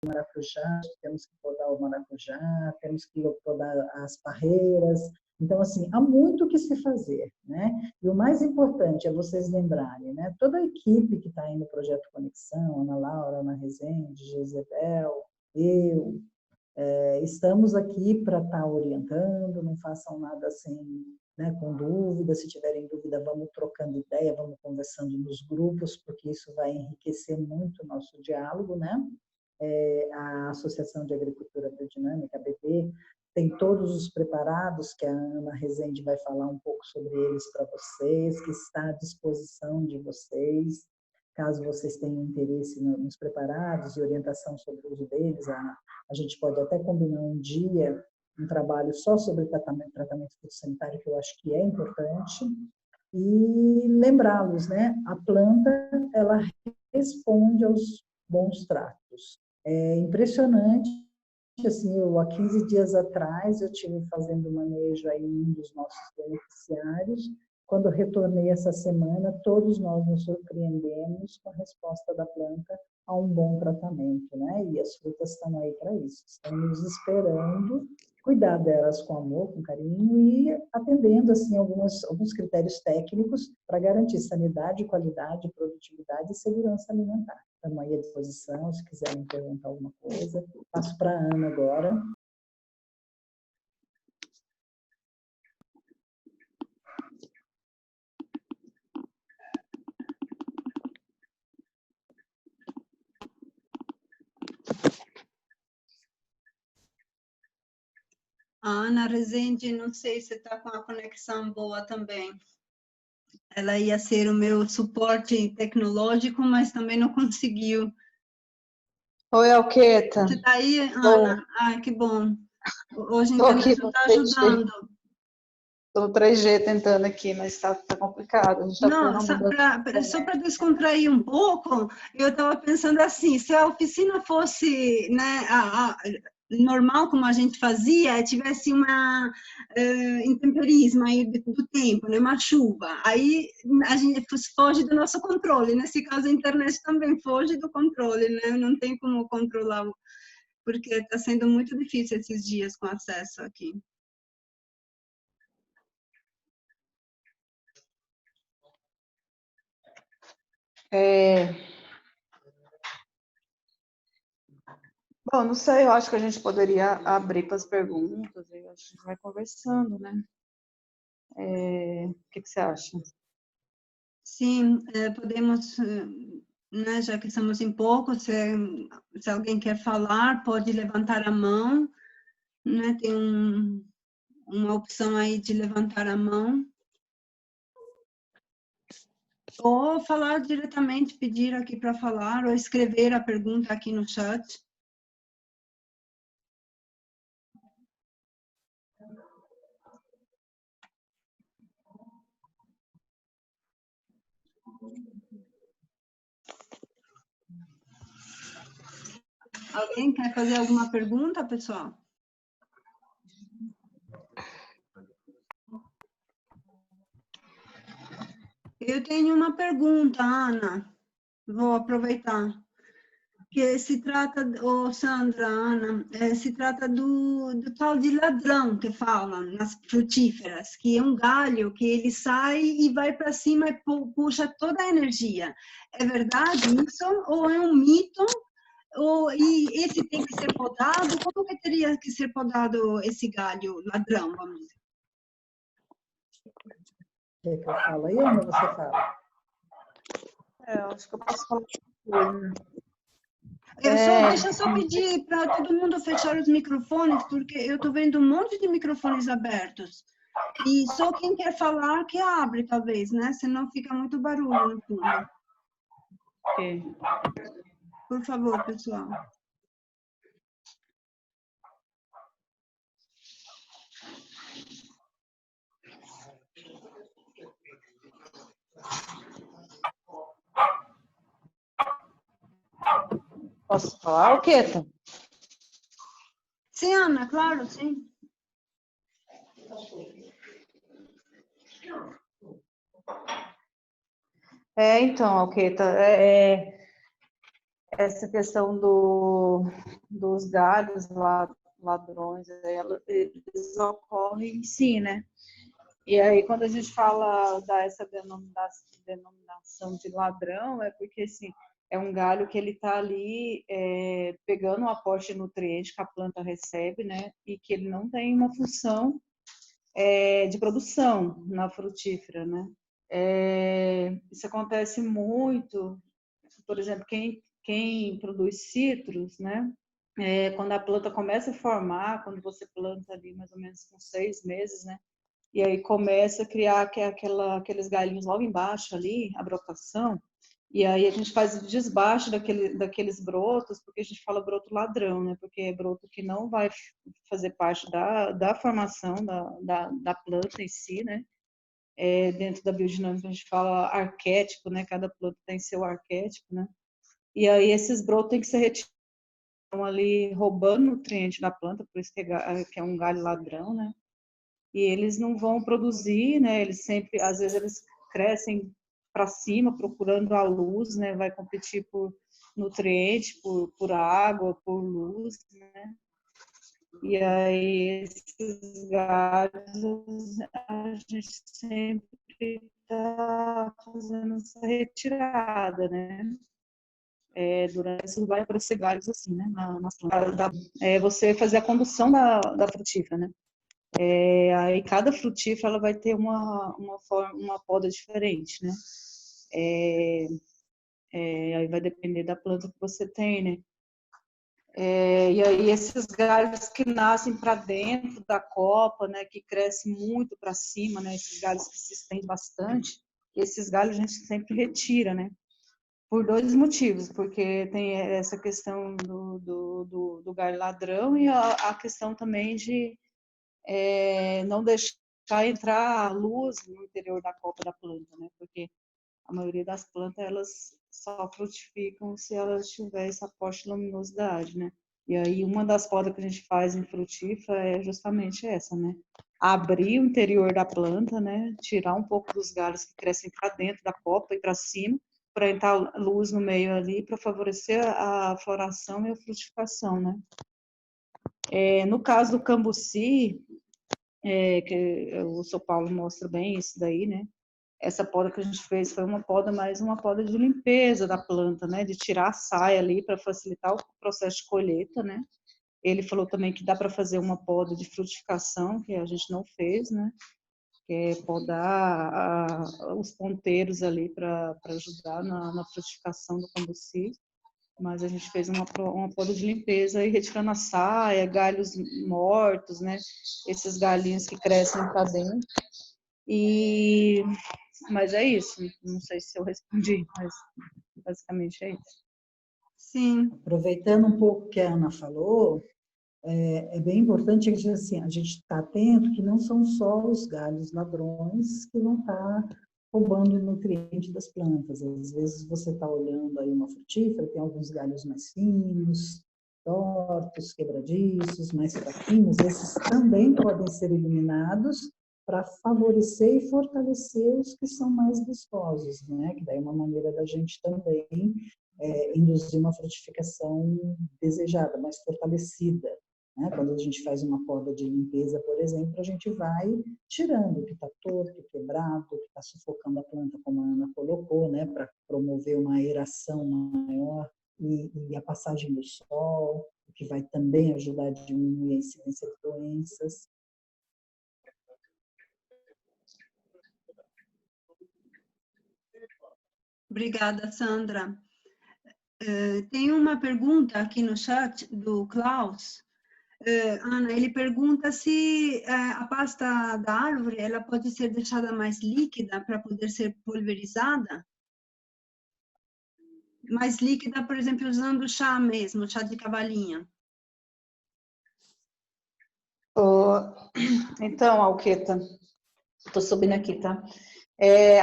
maracujá, temos que podar o maracujá, temos que podar as parreiras. Então, assim, há muito o que se fazer, né? E o mais importante é vocês lembrarem, né? Toda a equipe que está aí no Projeto Conexão, Ana Laura, Ana Rezende, Jezebel, eu, estamos aqui para estar orientando, não façam nada assim, né, com dúvida. Se tiverem dúvida, vamos trocando ideia, vamos conversando nos grupos, porque isso vai enriquecer muito o nosso diálogo, né? A Associação de Agricultura Biodinâmica, a ABB, tem todos os preparados, que a Ana Rezende vai falar um pouco sobre eles para vocês, que está à disposição de vocês, caso vocês tenham interesse nos preparados e orientação sobre o uso deles. A gente pode até combinar um dia, um trabalho só sobre tratamento fitossanitário, que eu acho que é importante, e lembrá-los, né? A planta, ela responde aos bons tratos. É impressionante, assim, há 15 dias atrás, eu estive fazendo manejo aí em um dos nossos beneficiários. Quando eu retornei essa semana, todos nós nos surpreendemos com a resposta da planta a um bom tratamento, né? E as frutas estão aí para isso, estão nos esperando, cuidar delas com amor, com carinho e atendendo, assim, alguns critérios técnicos para garantir sanidade, qualidade, produtividade e segurança alimentar. Estamos aí à disposição, se quiserem perguntar alguma coisa. Passo para a Ana agora. A Ana Rezende, não sei se está com a conexão boa também. Ela ia ser o meu suporte tecnológico, mas também não conseguiu. Oi, Alqueta. Você está aí, Ana? Ai, que bom. Hoje a internet não está ajudando. Estou no 3G tentando aqui, mas está complicado. A gente Não, só para descontrair um pouco, eu estava pensando assim, se a oficina fosse, né, normal como a gente fazia, tivesse uma intemperismo aí do tempo, né, uma chuva, aí a gente foge do nosso controle. Nesse caso, a internet também foge do controle, né? Não tem como controlar, porque está sendo muito difícil esses dias com acesso aqui. Bom, não sei, eu acho que a gente poderia abrir para as perguntas, e a gente vai conversando, né? O que você acha? Sim, podemos, né, já que estamos em pouco, se alguém quer falar, pode levantar a mão, né? Tem uma opção aí de levantar a mão. Ou falar diretamente, pedir aqui para falar, ou escrever a pergunta aqui no chat. Alguém quer fazer alguma pergunta, pessoal? Eu tenho uma pergunta, Ana. Vou aproveitar. Que se trata, Sandra, Ana, se trata do tal de ladrão que falam nas frutíferas, que é um galho que ele sai e vai para cima e puxa toda a energia. É verdade isso? Ou é um mito? E esse tem que ser podado? Como que teria que ser podado esse galho ladrão, vamos dizer? Quer que eu fale aí, Ana, você fala? Eu acho que eu posso falar. Deixa eu só pedir para todo mundo fechar os microfones, porque eu estou vendo um monte de microfones abertos. E só quem quer falar que abre, talvez, né? Senão fica muito barulho no fundo. Ok. Por favor, pessoal. Posso falar, Alqueta? Sim, Ana, claro, sim. Então, Alqueta, essa questão dos galhos ladrões, eles ocorrem sim, né? E aí, quando a gente fala dessa denominação de ladrão, é porque, assim, é um galho que ele está ali pegando o aporte de nutriente que a planta recebe, né? E que ele não tem uma função de produção na frutífera, né? Isso acontece muito, por exemplo, quem produz citros, né? Quando a planta começa a formar, quando você planta ali mais ou menos com 6 meses, né? E aí começa a criar aqueles galhinhos logo embaixo ali, a brotação, e aí a gente faz o desbaste daqueles brotos, porque a gente fala broto ladrão, né? Porque é broto que não vai fazer parte da formação da planta em si, né? Dentro da biodinâmica a gente fala arquétipo, né? Cada planta tem seu arquétipo, né? E aí esses brotos têm que ser retirados ali, roubando nutriente da planta, por isso que é um galho ladrão, né? E eles não vão produzir, né? Eles sempre, às vezes eles crescem para cima, procurando a luz, né? Vai competir por nutriente, por água, por luz, né? E aí esses galhos a gente sempre está fazendo essa retirada, né? Durante isso vai aparecer galhos assim, né? Nas plantas. Você fazer a condução da frutífera, né? Aí cada frutífera ela vai ter uma poda diferente, né? Aí vai depender da planta que você tem, né? E aí esses galhos que nascem para dentro da copa, né? Que crescem muito para cima, né? Esses galhos que se estendem bastante, esses galhos a gente sempre retira, né? Por 2 motivos, porque tem essa questão do galho ladrão e a questão também de não deixar entrar luz no interior da copa da planta, né? Porque a maioria das plantas, elas só frutificam se elas tiverem esse aporte de luminosidade, né? E aí, uma das podas que a gente faz em frutífera é justamente essa, né? Abrir o interior da planta, né? Tirar um pouco dos galhos que crescem para dentro da copa e para cima, para entrar luz no meio ali, para favorecer a floração e a frutificação, né? No caso do cambuci, que o São Paulo mostra bem isso daí, né? Essa poda que a gente fez foi uma poda mais uma poda de limpeza da planta, né? De tirar a saia ali para facilitar o processo de colheita, né? Ele falou também que dá para fazer uma poda de frutificação, que a gente não fez, né? Que é podar os ponteiros ali para ajudar na frutificação do cambuci. Mas a gente fez uma poda de limpeza e retirando a saia, galhos mortos, né? Esses galhinhos que crescem para dentro. Mas é isso. Não sei se eu respondi, mas basicamente é isso. Sim. Aproveitando um pouco o que a Ana falou, é bem importante a gente estar atento que não são só os galhos ladrões que vão estar roubando o nutriente das plantas. Às vezes você está olhando aí uma frutífera, tem alguns galhos mais finos, tortos, quebradiços, mais fraquinhos. Esses também podem ser eliminados para favorecer e fortalecer os que são mais vistosos, né? Que daí é uma maneira da gente também induzir uma frutificação desejada, mais fortalecida. Né? Quando a gente faz uma poda de limpeza, por exemplo, a gente vai tirando o que está torto, quebrado, o que está sufocando a planta, como a Ana colocou, né? Para promover uma aeração maior e a passagem do sol, o que vai também ajudar a diminuir a incidência de doenças. Obrigada, Sandra. Tem uma pergunta aqui no chat do Klaus. Ana, ele pergunta se a pasta da árvore ela pode ser deixada mais líquida para poder ser pulverizada? Mais líquida, por exemplo, usando chá mesmo, chá de cavalinha. Então, Alqueta, estou subindo aqui, tá?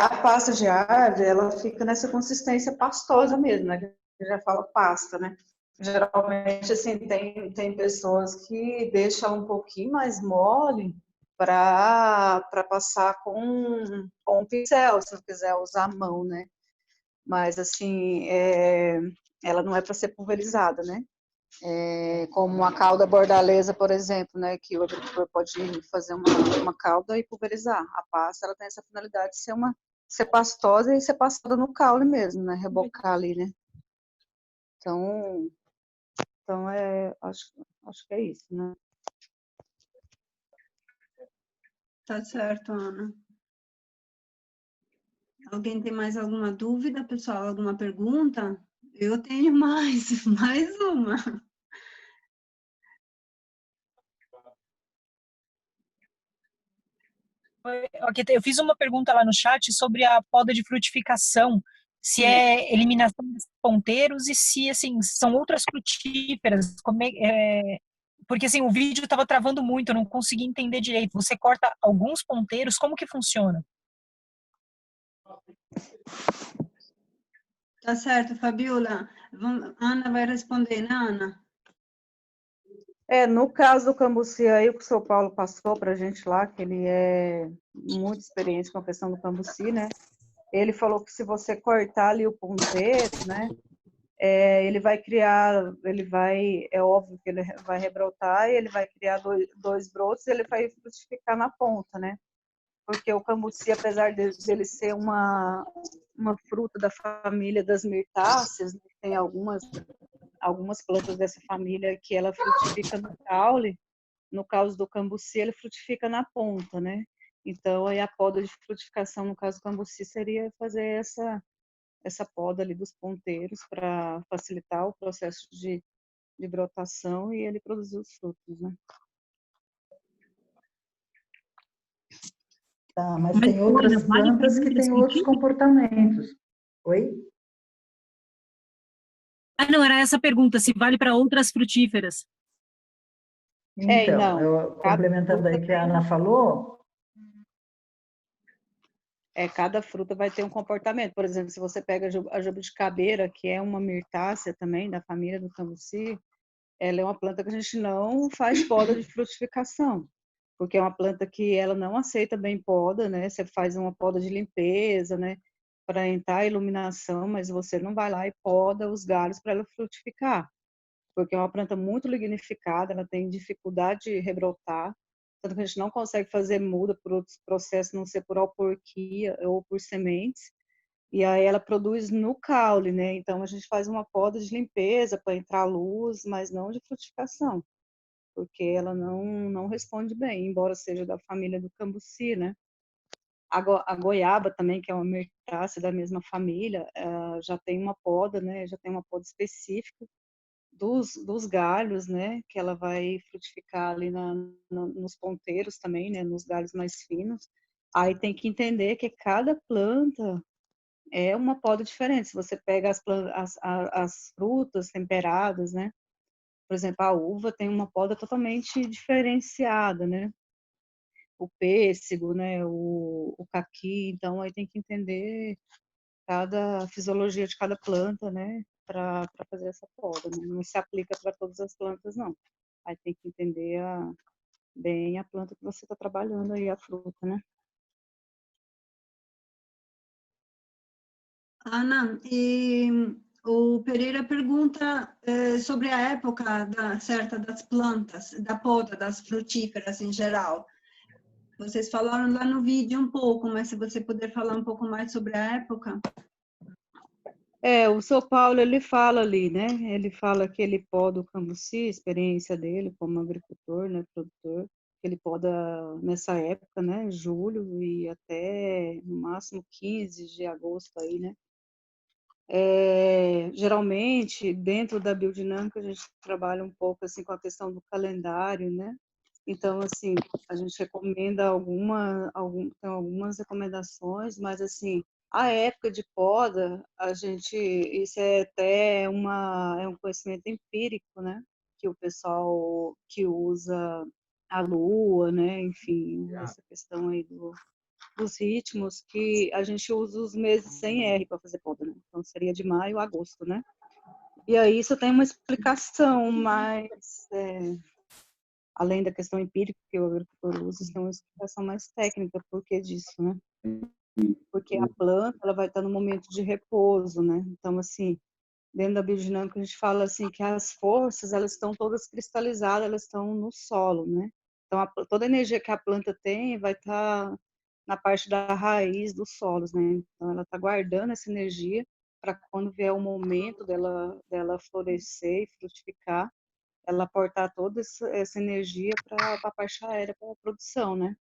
A pasta de árvore, ela fica nessa consistência pastosa mesmo, né? Já fala pasta, né? Geralmente, assim, tem pessoas que deixam ela um pouquinho mais mole para passar com um pincel, se não quiser usar a mão, né? Mas, assim, ela não é para ser pulverizada, né? Como a calda bordaleza, por exemplo, né, que o agricultor pode fazer uma calda e pulverizar. A pasta, ela tem essa finalidade de ser pastosa e ser passada no caule mesmo, né, rebocar ali, né. Então acho que é isso, né. Tá certo, Ana. Alguém tem mais alguma dúvida, pessoal? Alguma pergunta? Eu tenho mais, mais uma. Ok, eu fiz uma pergunta lá no chat sobre a poda de frutificação, se é eliminação dos ponteiros e se, assim, são outras frutíferas, porque, assim, o vídeo estava travando muito, eu não consegui entender direito. Você corta alguns ponteiros, como que funciona? Tá certo, Fabiola. Ana vai responder, né, Ana? No caso do cambuci aí, o que o São Paulo passou para a gente lá, que ele é muito experiente com a questão do cambuci, né? Ele falou que se você cortar ali o ponteiro, né, ele vai criar, é óbvio que ele vai rebrotar e ele vai criar dois brotos e ele vai frutificar na ponta, né? Porque o cambuci, apesar dele ser uma fruta da família das mirtáceas, né, tem algumas plantas dessa família que ela frutifica no caule. No caso do cambuci, ele frutifica na ponta, né? Então, aí a poda de frutificação, no caso do cambuci, seria fazer essa poda ali dos ponteiros para facilitar o processo de brotação e ele produzir os frutos, né? Tá, mas tem outras plantas que têm outros comportamentos. Oi? Não, era essa a pergunta, se vale para outras frutíferas. Então, complementando aí o que a Ana falou, cada fruta vai ter um comportamento. Por exemplo, se você pega a jabuticabeira, que é uma mirtácea também, da família do cambuci, ela é uma planta que a gente não faz poda de frutificação, porque é uma planta que ela não aceita bem poda, né? Você faz uma poda de limpeza, né? Para entrar a iluminação, mas você não vai lá e poda os galhos para ela frutificar, porque é uma planta muito lignificada, ela tem dificuldade de rebrotar, tanto que a gente não consegue fazer muda por outros processos, não ser por alporquia ou por sementes, e aí ela produz no caule, né? Então a gente faz uma poda de limpeza para entrar luz, mas não de frutificação, porque ela não responde bem, embora seja da família do cambuci, né? A goiaba também, que é uma mirtácea da mesma família, já tem uma poda, né? Já tem uma poda específica dos galhos, né, que ela vai frutificar ali nos ponteiros também, né, nos galhos mais finos. Aí tem que entender que cada planta é uma poda diferente. Se você pega as frutas temperadas, né, por exemplo, a uva tem uma poda totalmente diferenciada, né, o pêssego, né, o caqui, então aí tem que entender a fisiologia de cada planta, né, para fazer essa poda. Né? Não se aplica para todas as plantas, não. Aí tem que entender bem a planta que você está trabalhando aí, a fruta, né? Ana, e o Pereira pergunta sobre a época certa das plantas, da poda das frutíferas em geral. Vocês falaram lá no vídeo um pouco, mas se você puder falar um pouco mais sobre a época. O São Paulo, ele fala ali, né? Ele fala que ele poda o cambuci, experiência dele como agricultor, né, produtor, que ele poda nessa época, né, julho e até no máximo 15 de agosto aí, né? Geralmente, dentro da biodinâmica, a gente trabalha um pouco assim com a questão do calendário, né? Então, assim, a gente recomenda tem algumas recomendações, mas assim, a época de poda, isso é até é um conhecimento empírico, né? Que o pessoal que usa a lua, né? Enfim, essa questão aí dos ritmos, que a gente usa os meses sem R para fazer poda, né? Então seria de maio a agosto, né? E aí isso tem uma explicação, mas além da questão empírica que o agricultor usa, tem uma explicação mais técnica por que disso, né? Porque a planta ela vai estar no momento de repouso, né? Então assim, dentro da biodinâmica a gente fala assim que as forças, elas estão todas cristalizadas, elas estão no solo, né? Então, toda a energia que a planta tem vai estar na parte da raiz dos solos, né? Então, ela está guardando essa energia para quando vier o momento dela florescer e frutificar, ela aportar toda essa energia para a parte aérea, para a produção, né?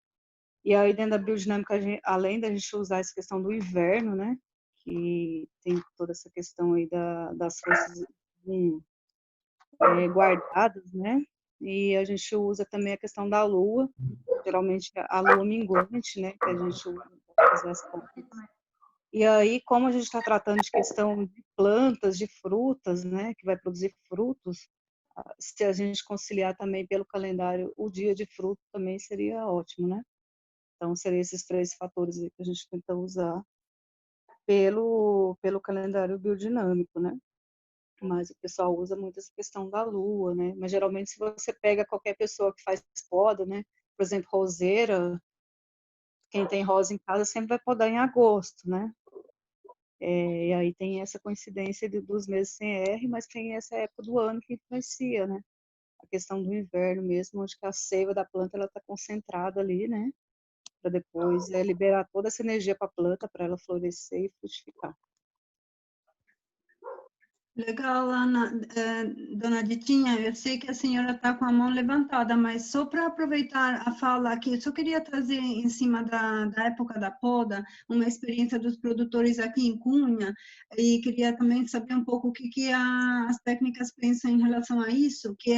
E aí, dentro da biodinâmica, além da gente usar essa questão do inverno, né? Que tem toda essa questão aí das forças guardadas, né? E a gente usa também a questão da lua, geralmente a lua minguante, né? Que a gente usa para fazer as contas. E aí, como a gente está tratando de questão de plantas, de frutas, né? Que vai produzir frutos, se a gente conciliar também pelo calendário o dia de fruto também seria ótimo, né? Então, seriam esses 3 fatores aí que a gente tenta usar pelo calendário biodinâmico, né? Mas o pessoal usa muito essa questão da lua, né? Mas geralmente se você pega qualquer pessoa que faz poda, né? Por exemplo, roseira, quem tem rosa em casa sempre vai podar em agosto, né? E aí tem essa coincidência dos meses sem R, mas tem essa época do ano que influencia, né? A questão do inverno mesmo, onde que a seiva da planta ela está concentrada ali, né? Para depois liberar toda essa energia para a planta, para ela florescer e frutificar. Legal, Ana. Dona Ditinha, eu sei que a senhora está com a mão levantada, mas só para aproveitar a fala aqui, eu só queria trazer em cima da época da poda, uma experiência dos produtores aqui em Cunha, e queria também saber um pouco o que as técnicas pensam em relação a isso, que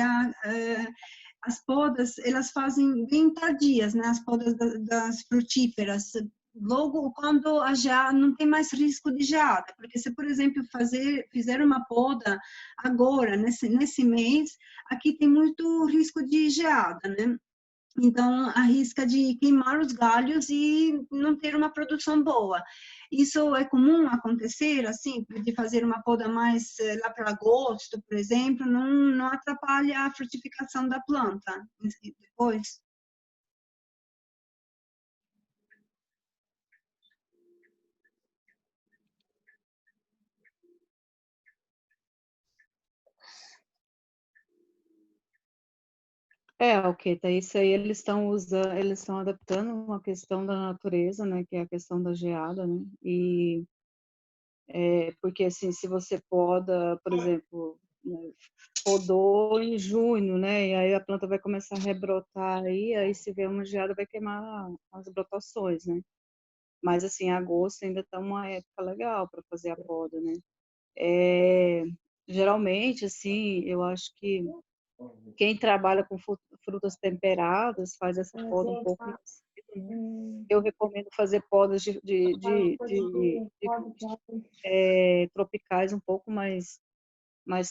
as podas, elas fazem bem tardias, né? As podas das frutíferas, logo quando já não tem mais risco de geada, porque se, por exemplo, fizer uma poda agora, nesse mês, aqui tem muito risco de geada, né? Então, arrisca de queimar os galhos e não ter uma produção boa. Isso é comum acontecer, assim, de fazer uma poda mais lá para agosto, por exemplo, não atrapalha a frutificação da planta depois? Ok, tá isso aí eles estão usando, eles estão adaptando uma questão da natureza, né, que é a questão da geada, né, e porque assim, se você poda, por exemplo, né, podou em junho, né, e aí a planta vai começar a rebrotar aí se vier uma geada vai queimar as brotações, né, mas assim, agosto ainda tá uma época legal para fazer a poda, né. Geralmente, assim, eu acho que quem trabalha com frutas temperadas faz essa poda um pouco mais cedo, né? Eu recomendo fazer podas tropicais um pouco mais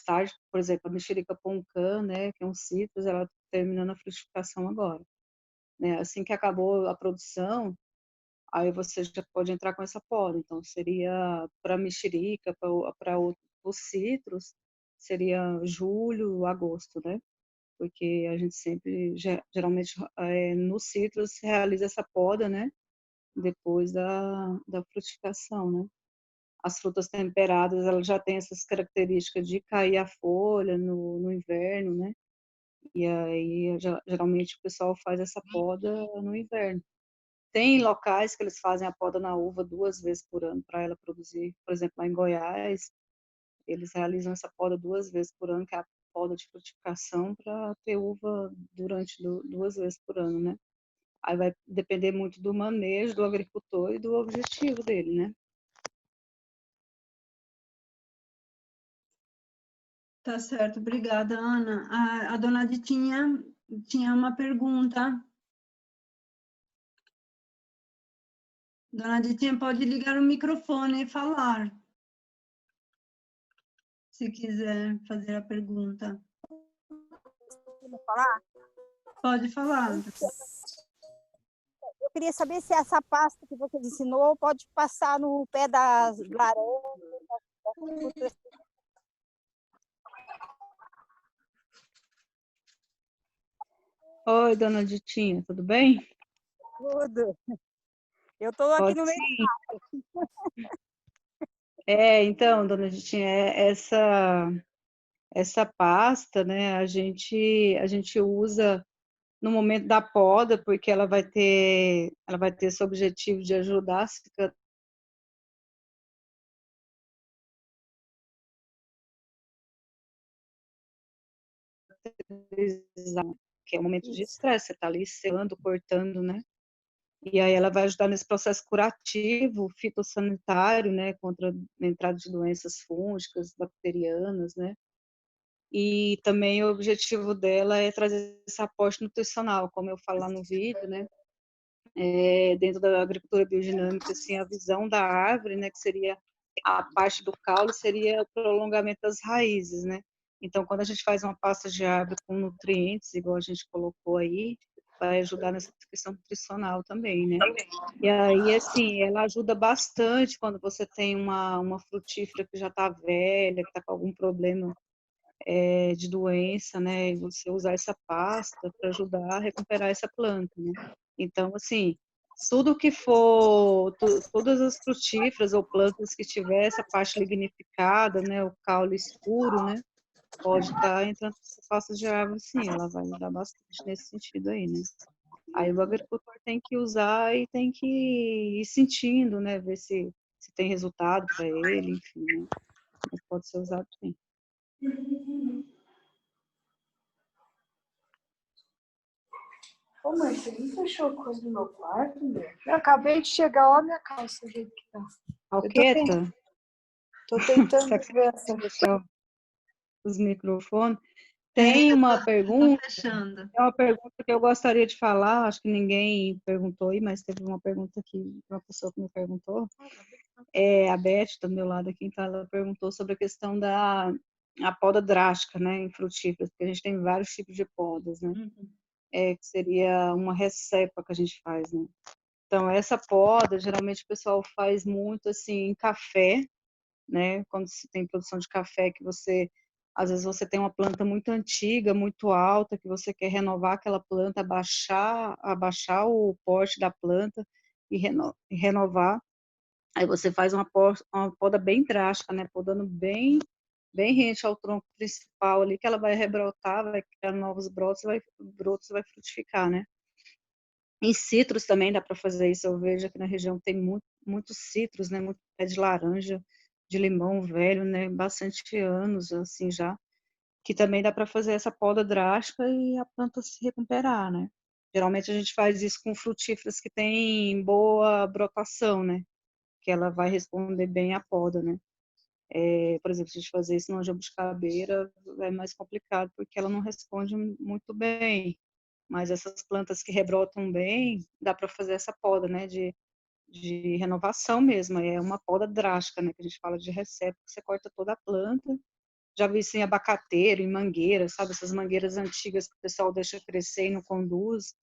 tarde, por exemplo, a mexerica poncã, né, que é um citros, ela está terminando a frutificação agora, né? Assim que acabou a produção, aí você já pode entrar com essa poda. Então, seria para mexerica, para os citros, seria julho, agosto, né? Porque a gente sempre, geralmente, no citros, realiza essa poda, né? Depois da frutificação, né? As frutas temperadas, elas já têm essas características de cair a folha no inverno, né? E aí, geralmente, o pessoal faz essa poda no inverno. Tem locais que eles fazem a poda na uva 2 vezes por ano para ela produzir. Por exemplo, lá em Goiás, eles realizam essa poda 2 vezes por ano, que é a poda de frutificação, para ter uva durante 2 vezes por ano, né? Aí vai depender muito do manejo do agricultor e do objetivo dele, né? Tá certo, obrigada, Ana. A dona Ditinha tinha uma pergunta. Dona Ditinha, pode ligar o microfone e falar, se quiser fazer a pergunta. Falar? Pode falar. Eu queria saber se essa pasta que você ensinou pode passar no pé das laranjas, das frutas. Oi, dona Ditinha, tudo bem? Tudo. Eu estou aqui Pode no meio sim. Então, dona Ditinha, essa pasta, né, a gente usa no momento da poda, porque ela vai ter esse objetivo de ajudar a cicatrizar, que é um momento de estresse, você está ali selando, cortando, né? E aí ela vai ajudar nesse processo curativo, fitossanitário, né, contra a entrada de doenças fúngicas, bacterianas, né? E também o objetivo dela é trazer esse aporte nutricional, como eu falo lá no vídeo, né? Dentro da agricultura biodinâmica, assim, a visão da árvore, né, que seria a parte do caule, seria o prolongamento das raízes, né? Então, quando a gente faz uma pasta de árvore com nutrientes, igual a gente colocou aí, vai ajudar nessa questão nutricional também, né? E aí, assim, ela ajuda bastante quando você tem uma frutífera que já está velha, que está com algum problema de doença, né? E você usar essa pasta para ajudar a recuperar essa planta, né? Então, assim, tudo que for, todas as frutíferas ou plantas que tiver essa parte lignificada, né? O caule escuro, né? Pode estar entrando nessa pasta de árvore, sim, ela vai ajudar bastante nesse sentido aí, né? Aí o agricultor tem que usar e tem que ir sentindo, né? Ver se tem resultado para ele, enfim, né? Mas pode ser usado sim. Ô, mãe, você não fechou a coisa do meu quarto, meu? Eu acabei de chegar, olha a minha calça do jeito que tá. Alqueta? Tô tentando ver essa. Fechar os microfones. Tem uma pergunta, Fechando. é uma pergunta que eu gostaria de falar, acho que ninguém perguntou aí, mas teve uma pergunta que uma pessoa que me perguntou, a Beth, do meu lado aqui, então ela perguntou sobre a questão da a poda drástica, né, em frutíferas, porque a gente tem vários tipos de podas, né, que seria uma recepa que a gente faz, né. Então, essa poda, geralmente o pessoal faz muito, assim, em café, né, quando se tem produção de café, que às vezes você tem uma planta muito antiga, muito alta, que você quer renovar aquela planta, abaixar o porte da planta e renovar. Aí você faz uma poda bem drástica, né, podando bem rente ao tronco principal ali, que ela vai rebrotar, vai criar novos brotos, vai frutificar, né. Em citros também dá para fazer isso, eu vejo aqui na região tem muitos citros, né, muito pé de laranja, de limão velho, né, bastante anos, assim, já, que também dá para fazer essa poda drástica e a planta se recuperar, né. Geralmente a gente faz isso com frutíferas que têm boa brotação, né, que ela vai responder bem à poda, né. Por exemplo, se a gente fazer isso numa jabuticabeira, é mais complicado, porque ela não responde muito bem. Mas essas plantas que rebrotam bem, dá para fazer essa poda, né, de renovação mesmo. É uma poda drástica, né, que a gente fala de recepa, que você corta toda a planta. Já vi isso em abacateiro, em mangueira, sabe? Essas mangueiras antigas que o pessoal deixa crescer e não conduz.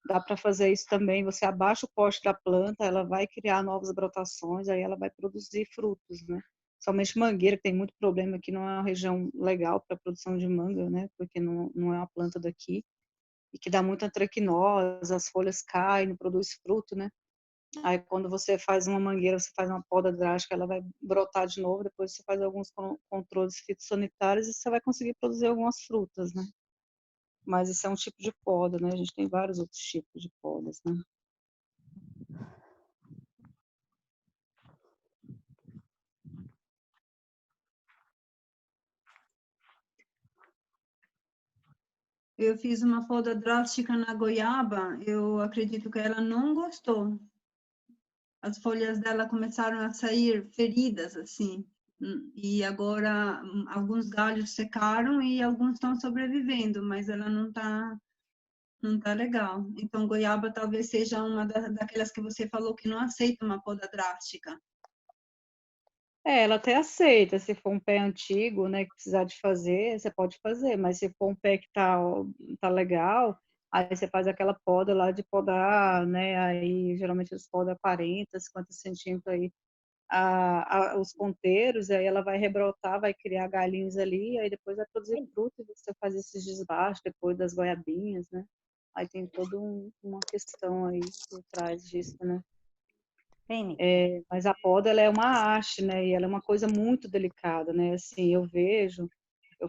Dá para fazer isso também. Você abaixa o poste da planta, ela vai criar novas brotações, aí ela vai produzir frutos, né? Somente mangueira, que tem muito problema aqui, não é uma região legal para a produção de manga, né? Porque não é uma planta daqui. E que dá muita antраquinose, as folhas caem, não produz fruto, né? Aí quando você faz uma mangueira, você faz uma poda drástica, ela vai brotar de novo, depois você faz alguns controles fitossanitários e você vai conseguir produzir algumas frutas, né? Mas isso é um tipo de poda, né? A gente tem vários outros tipos de podas, né? Eu fiz uma poda drástica na goiaba, eu acredito que ela não gostou. As folhas dela começaram a sair feridas, assim, e agora alguns galhos secaram e alguns estão sobrevivendo, mas ela não tá legal. Então, goiaba talvez seja uma daquelas que você falou que não aceita uma poda drástica. Ela até aceita, se for um pé antigo, né, que precisar de fazer, você pode fazer, mas se for um pé que tá legal, aí você faz aquela poda lá de podar, né, aí geralmente eles podam 40, 50 centímetros aí, os ponteiros, aí ela vai rebrotar, vai criar galinhos ali, aí depois vai produzir fruto e você faz esses desbaixos depois das goiabinhas, né, aí tem toda uma questão aí por trás disso, né. Fênix. Mas a poda, ela é uma haste, né? E ela é uma coisa muito delicada, né? Assim, eu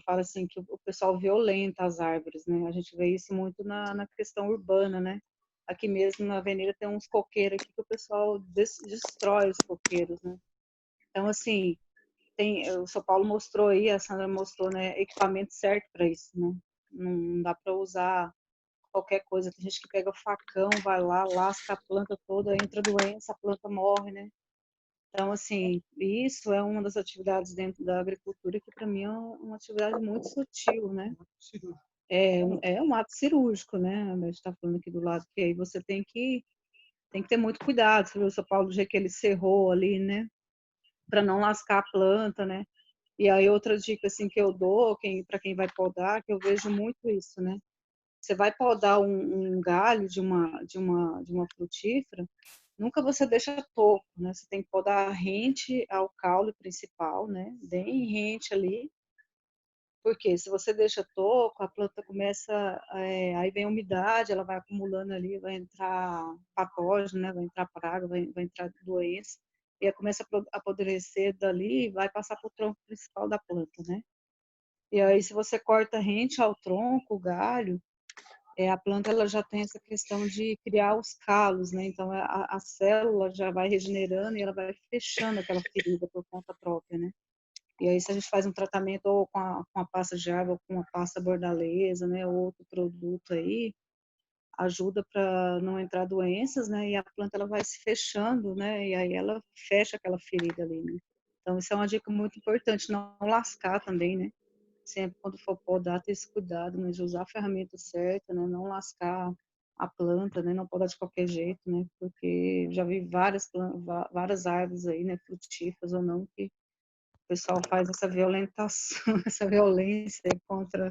falo assim, que o pessoal violenta as árvores, né? A gente vê isso muito na questão urbana, né? Aqui mesmo na avenida tem uns coqueiros aqui que o pessoal destrói os coqueiros, né? Então, assim, o São Paulo mostrou aí, a Sandra mostrou, né, equipamento certo para isso, né? Não dá para usar qualquer coisa. Tem gente que pega o facão, vai lá, lasca a planta toda, entra doença, a planta morre, né? Então, assim, isso é uma das atividades dentro da agricultura que, para mim, é uma atividade muito sutil, né? É um ato cirúrgico, né? A gente está falando aqui do lado, que aí você tem que ter muito cuidado. Você viu o São Paulo, do jeito que ele cerrou ali, né? Para não lascar a planta, né? E aí outra dica assim que eu dou, para quem vai podar, que eu vejo muito isso, né? Você vai podar um galho de uma frutífera, nunca você deixa toco, né? Você tem que podar rente ao caule principal, né? Bem rente ali, porque se você deixa toco, a planta começa, aí vem a umidade, ela vai acumulando ali, vai entrar patógeno, né? Vai entrar praga, vai entrar doença, e aí começa a apodrecer dali e vai passar para o tronco principal da planta, né? E aí, se você corta rente ao tronco, o galho, a planta ela já tem essa questão de criar os calos, né? Então, a célula já vai regenerando e ela vai fechando aquela ferida por conta própria, né? E aí, se a gente faz um tratamento ou com a pasta de água, ou com a pasta bordaleza, né? Ou outro produto aí, ajuda para não entrar doenças, né? E a planta ela vai se fechando, né? E aí ela fecha aquela ferida ali, né? Então, isso é uma dica muito importante, não lascar também, né? Sempre quando for podar, ter esse cuidado, né, de usar a ferramenta certa, né, não lascar a planta, né, não podar de qualquer jeito, né, porque já vi várias árvores aí, né, frutíferas ou não, que o pessoal faz essa violentação, essa violência contra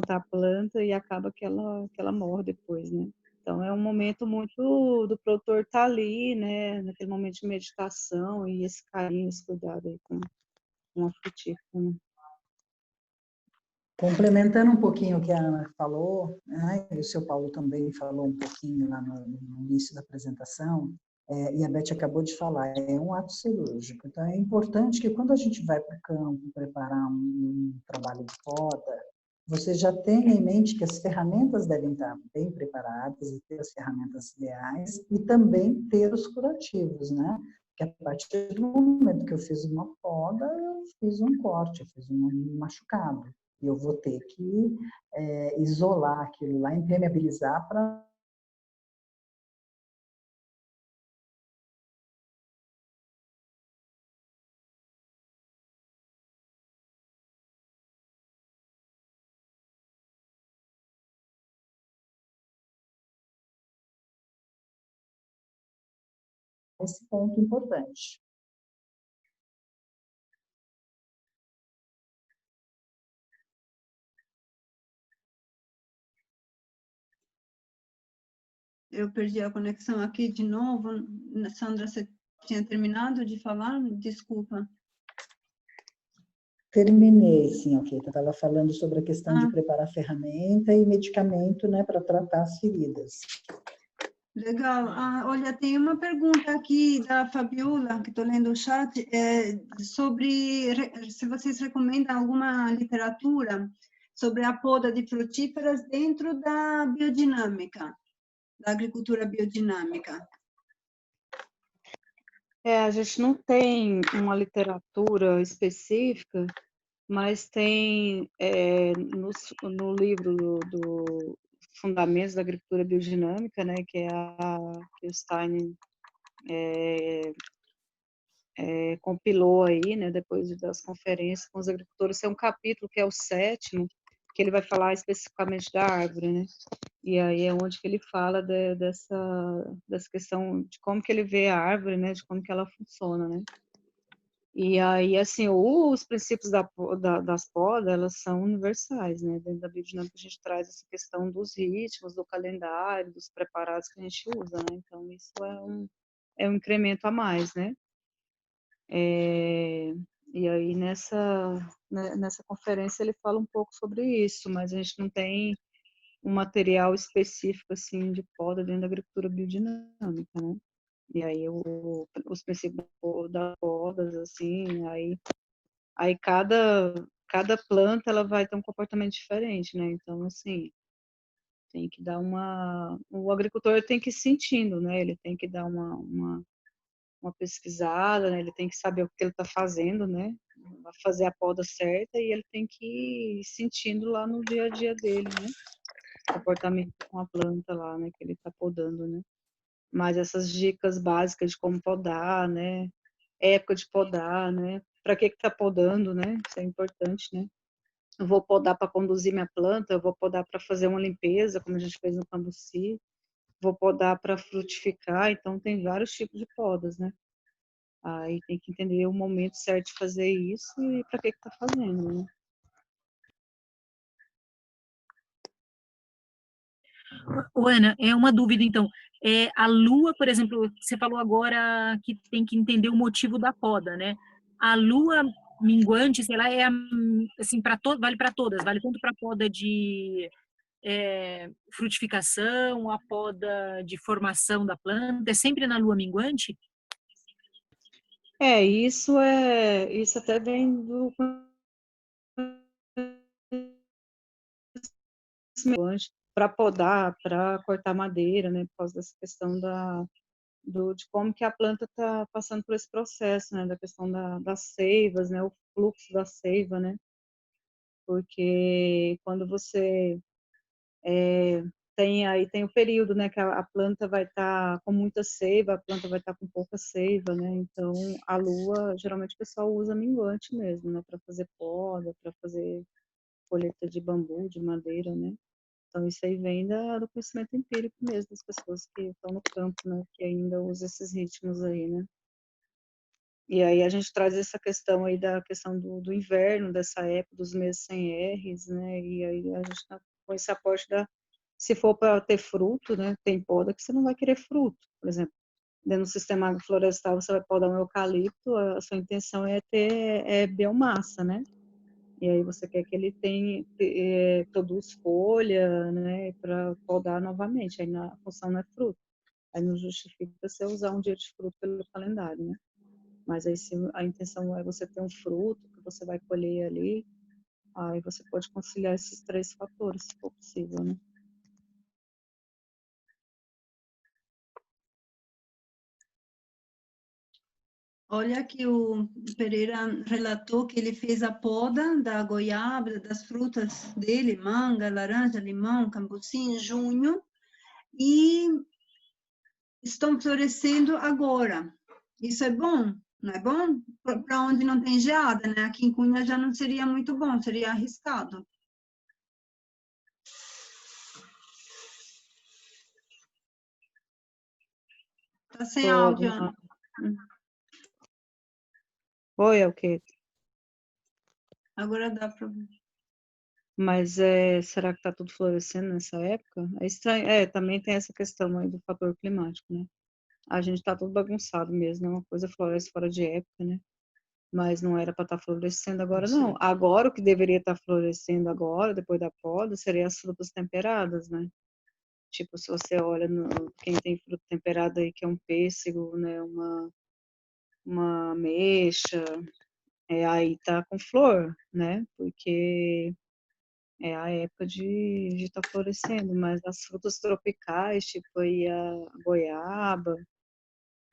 a planta e acaba que ela morre depois, né. Então é um momento muito do produtor estar ali, né, naquele momento de meditação e esse carinho, esse cuidado aí com a frutífera, né. Complementando um pouquinho o que a Ana falou, né, e o seu Paulo também falou um pouquinho lá no início da apresentação, e a Beth acabou de falar, é um ato cirúrgico. Então, é importante que quando a gente vai para o campo preparar um trabalho de poda, você já tenha em mente que as ferramentas devem estar bem preparadas e ter as ferramentas ideais e também ter os curativos, né? Porque a partir do momento que eu fiz uma poda, eu fiz um corte, eu fiz um machucado. E eu vou ter que isolar aquilo lá, impermeabilizar para esse ponto importante. Eu perdi a conexão aqui de novo. Sandra, você tinha terminado de falar? Desculpa. Terminei, sim, ok. Eu estava falando sobre a questão de Ah, preparar ferramenta e medicamento, né, para tratar as feridas. legal. Olha, tem uma pergunta aqui da Fabiola, que estou lendo o chat, sobre se vocês recomendam alguma literatura sobre a poda de frutíferas dentro da biodinâmica, da agricultura biodinâmica. A gente não tem uma literatura específica, mas tem no livro do Fundamentos da Agricultura Biodinâmica, né, que o Stein compilou aí, né, depois das conferências com os agricultores, tem um capítulo que é o 7º, que ele vai falar especificamente da árvore, né? E aí é onde que ele fala dessa questão de como que ele vê a árvore, né? De como que ela funciona, né? E aí, assim, os princípios das podas, elas são universais, né? Dentro da biodinâmica a gente traz essa questão dos ritmos, do calendário, dos preparados que a gente usa, né? Então, isso é um incremento a mais, né? E aí, nessa conferência, ele fala um pouco sobre isso, mas a gente não tem um material específico, assim, de poda dentro da agricultura biodinâmica, né? E aí os princípios das podas, assim, aí cada planta ela vai ter um comportamento diferente, né? Então, assim, tem que dar o agricultor tem que ir sentindo, né? Ele tem que dar uma pesquisada, né? Ele tem que saber o que ele está fazendo, né? Vai fazer a poda certa e ele tem que ir sentindo lá no dia a dia dele, né? O comportamento com a planta lá, né? Que ele está podando, né? Mas essas dicas básicas de como podar, né? Época de podar, né? Para que está podando, né? Isso é importante, né? Eu vou podar para conduzir minha planta, eu vou podar para fazer uma limpeza, como a gente fez no Cambuci, vou podar para frutificar, então tem vários tipos de podas, né? Aí tem que entender o momento certo de fazer isso e para que está fazendo, né? Ô, Ana, é uma dúvida, então. A lua, por exemplo, você falou agora que tem que entender o motivo da poda, né? A lua minguante, sei lá, assim, vale para todas, vale tanto para poda de frutificação, a poda de formação da planta, é sempre na lua minguante? Isso até vem do para podar, para cortar madeira, né? Por causa dessa questão de como que a planta está passando por esse processo, né? Da questão das seivas, né? O fluxo da seiva, né? Porque quando você tem o período, né, que a planta vai estar com muita seiva, a planta vai estar com pouca seiva, né? Então, a lua, geralmente o pessoal usa minguante mesmo, né, para fazer poda, para fazer colheita de bambu, de madeira, né? Então, isso aí vem do conhecimento empírico mesmo, das pessoas que estão no campo, né, que ainda usam esses ritmos aí, né? E aí a gente traz essa questão aí da questão do inverno, dessa época, dos meses sem R's, né? E aí a gente está com esse aporte se for para ter fruto, né? Tem poda que você não vai querer fruto, por exemplo. Dentro do sistema agroflorestal, você vai podar um eucalipto, a sua intenção é ter biomassa, né? E aí você quer que ele produz folha, né? Para podar novamente. Aí a função não é fruto. Aí não justifica você usar um dia de fruto pelo calendário, né? Mas aí se a intenção é você ter um fruto que você vai colher ali, aí você pode conciliar esses três fatores, se for possível, né? Olha que o Pereira relatou que ele fez a poda da goiaba, das frutas dele, manga, laranja, limão, cambuci, em junho, e estão florescendo agora. Isso é bom, não é bom? Para onde não tem geada, né? Aqui em Cunha já não seria muito bom, seria arriscado. Tá sem Ou áudio, alguma... Ana. Oi, é o quê? Agora dá para ver. Mas será que está tudo florescendo nessa época? É estranho. Também tem essa questão aí do fator climático, né? A gente está tudo bagunçado mesmo, né? Uma coisa floresce fora de época, né? Mas não era para estar florescendo agora, não. Agora, o que deveria estar florescendo agora, depois da poda, seria as frutas temperadas, né? Tipo, se você olha quem tem fruta temperada aí, que é um pêssego, né? Uma ameixa, aí tá com flor, né? Porque é a época de estar florescendo, mas as frutas tropicais, tipo aí a goiaba,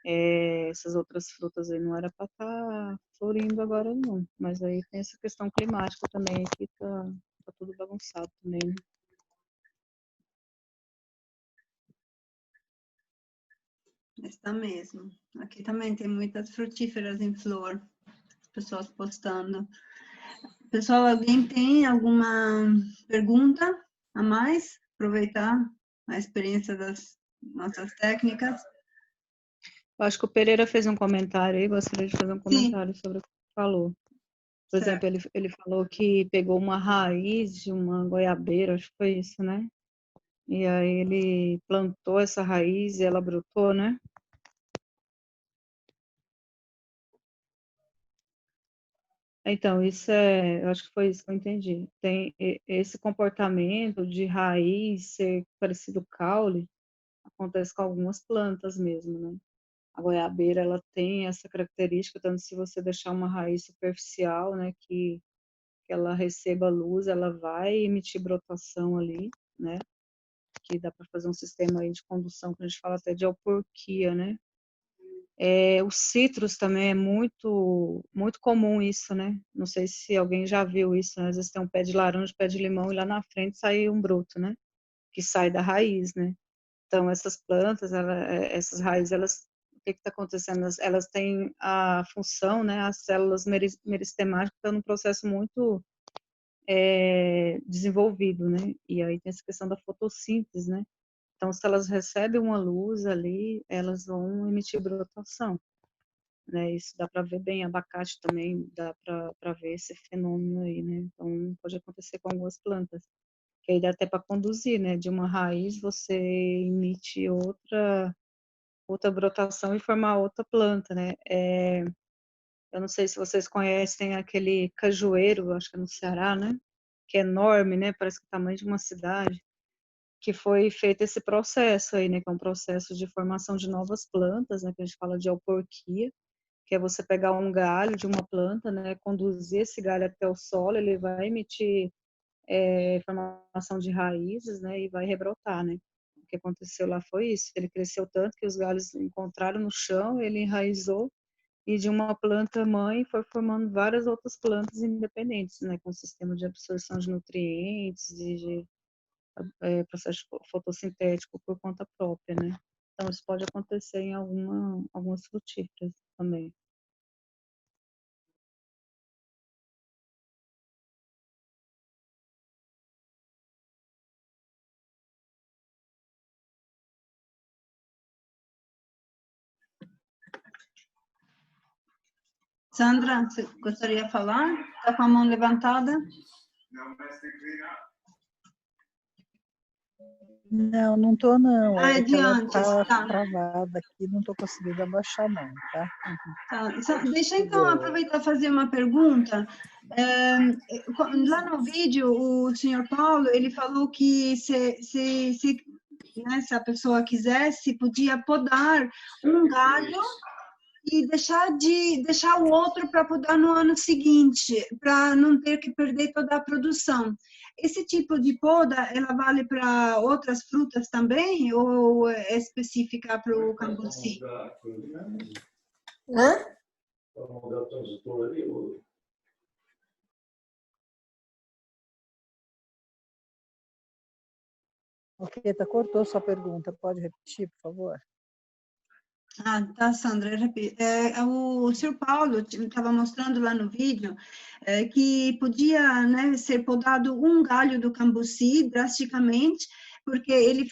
essas outras frutas aí não era para estar florindo agora não, mas aí tem essa questão climática também, que tá tudo bagunçado também, né? Está mesmo. Aqui também tem muitas frutíferas em flor, as pessoas postando. Pessoal, alguém tem alguma pergunta a mais? Aproveitar a experiência das nossas técnicas. Eu acho que o Pereira fez um comentário aí, gostaria de fazer um Sim, comentário sobre o que ele falou. Por exemplo, certo. ele falou que pegou uma raiz de uma goiabeira, acho que foi isso, né? E aí ele plantou essa raiz e ela brotou, né? Então, eu acho que foi isso que eu entendi. Tem esse comportamento de raiz ser parecido caule, acontece com algumas plantas mesmo, né? A goiabeira, ela tem essa característica, tanto se você deixar uma raiz superficial, né, que ela receba luz, ela vai emitir brotação ali, né, que dá para fazer um sistema aí de condução, que a gente fala até de autarquia, né. Os citros também é muito, muito comum isso, né, não sei se alguém já viu isso, né? Às vezes tem um pé de laranja, pé de limão, e lá na frente sai um broto, né, que sai da raiz, né. Então, essas plantas, essas raízes, o que está acontecendo? Elas têm a função, né, as células meristemáticas estão num processo muito desenvolvido, né, e aí tem essa questão da fotossíntese, né, então se elas recebem uma luz ali, elas vão emitir brotação, né, isso dá para ver bem, abacate também dá para ver esse fenômeno aí, né, então pode acontecer com algumas plantas, que aí dá até para conduzir, né, de uma raiz você emite outra brotação e formar outra planta, né, eu não sei se vocês conhecem aquele cajueiro, acho que é no Ceará, né? Que é enorme, né? Parece que é o tamanho de uma cidade. Que foi feito esse processo aí, né? Que é um processo de formação de novas plantas, né? Que a gente fala de autarquia, que é você pegar um galho de uma planta, né? Conduzir esse galho até o solo, ele vai emitir formação de raízes, né? E vai rebrotar, né? O que aconteceu lá foi isso. Ele cresceu tanto que os galhos encontraram no chão, ele enraizou e de uma planta mãe foi formando várias outras plantas independentes, né, com sistema de absorção de nutrientes, de processo fotossintético por conta própria, né. Então isso pode acontecer em algumas frutíferas também. Sandra, você gostaria de falar? Está com a mão levantada? Não, não estou não. Ah, É é que de ela antes, está tá. travada aqui, não estou conseguindo abaixar não, tá? Tá. Deixa então aproveitar e fazer uma pergunta. Lá no vídeo, o senhor Paulo, ele falou que né, se a pessoa quisesse, podia podar um galho e deixar o outro para podar no ano seguinte, para não ter que perder toda a produção. Esse tipo de poda, ela vale para outras frutas também ou é específica para o cambuci? Hã? Ok, cortou sua pergunta, pode repetir, por favor? Ah, tá, Sandra. O senhor Paulo estava mostrando lá no vídeo que podia, né, ser podado um galho do cambuci drasticamente, porque ele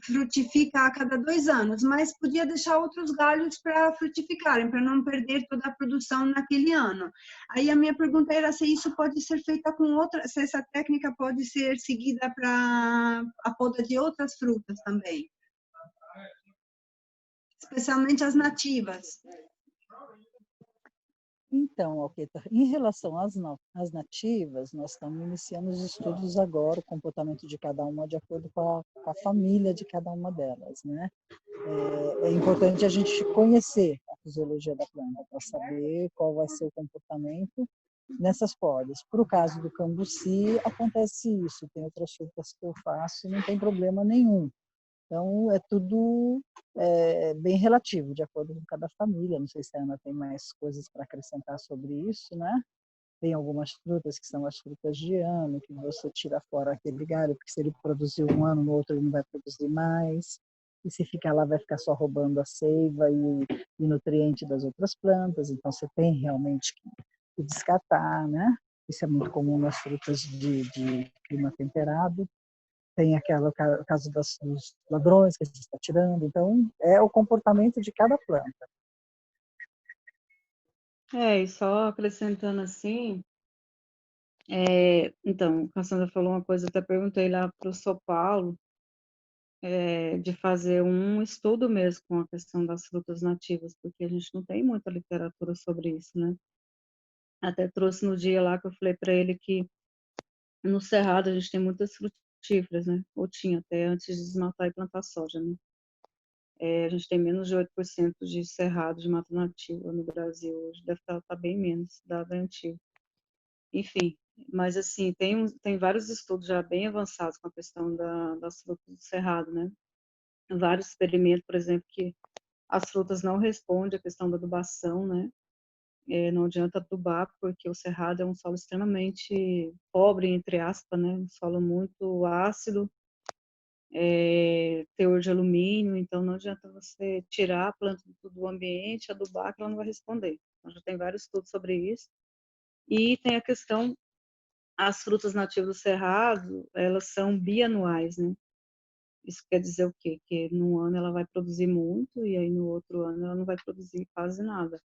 frutifica a cada 2 anos, mas podia deixar outros galhos para frutificarem, para não perder toda a produção naquele ano. Aí a minha pergunta era se isso pode ser feita com outra, se essa técnica pode ser seguida para a poda de outras frutas também, especialmente as nativas. Então, Alqueta, em relação às nativas, nós estamos iniciando os estudos agora, o comportamento de cada uma de acordo com a família de cada uma delas, né? É importante a gente conhecer a fisiologia da planta para saber qual vai ser o comportamento nessas podas. Para o caso do cambuci, acontece isso, tem outras frutas que eu faço e não tem problema nenhum. Então, é tudo bem relativo, de acordo com cada família. Não sei se a Ana tem mais coisas para acrescentar sobre isso, né? Tem algumas frutas que são as frutas de ano, que você tira fora aquele galho, porque se ele produziu um ano, no outro ele não vai produzir mais. E se ficar lá, vai ficar só roubando a seiva e nutriente das outras plantas. Então, você tem realmente que descartar, né? Isso é muito comum nas frutas de clima temperado. Tem aquele caso dos ladrões que a gente está tirando. Então, é o comportamento de cada planta. E só acrescentando assim, então, a Sandra falou uma coisa, eu até perguntei lá para o São Paulo, de fazer um estudo mesmo com a questão das frutas nativas, porque a gente não tem muita literatura sobre isso, né? Até trouxe no dia lá que eu falei para ele que no Cerrado a gente tem muitas frutíferas, né? Ou tinha até antes de desmatar e plantar soja, né? A gente tem menos de 8% de cerrado de mata nativa no Brasil hoje, deve estar bem menos, dado antigo. Enfim, mas assim, tem vários estudos já bem avançados com a questão das frutas do cerrado, né? Vários experimentos, por exemplo, que as frutas não respondem à questão da adubação, né? Não adianta adubar, porque o cerrado é um solo extremamente pobre, entre aspas, né? Um solo muito ácido, teor de alumínio, então não adianta você tirar a planta do ambiente, adubar, que ela não vai responder. Então, já tem vários estudos sobre isso. E tem a questão, as frutas nativas do cerrado, elas são bianuais, né? Isso quer dizer o quê? Que num ano ela vai produzir muito e aí no outro ano ela não vai produzir quase nada,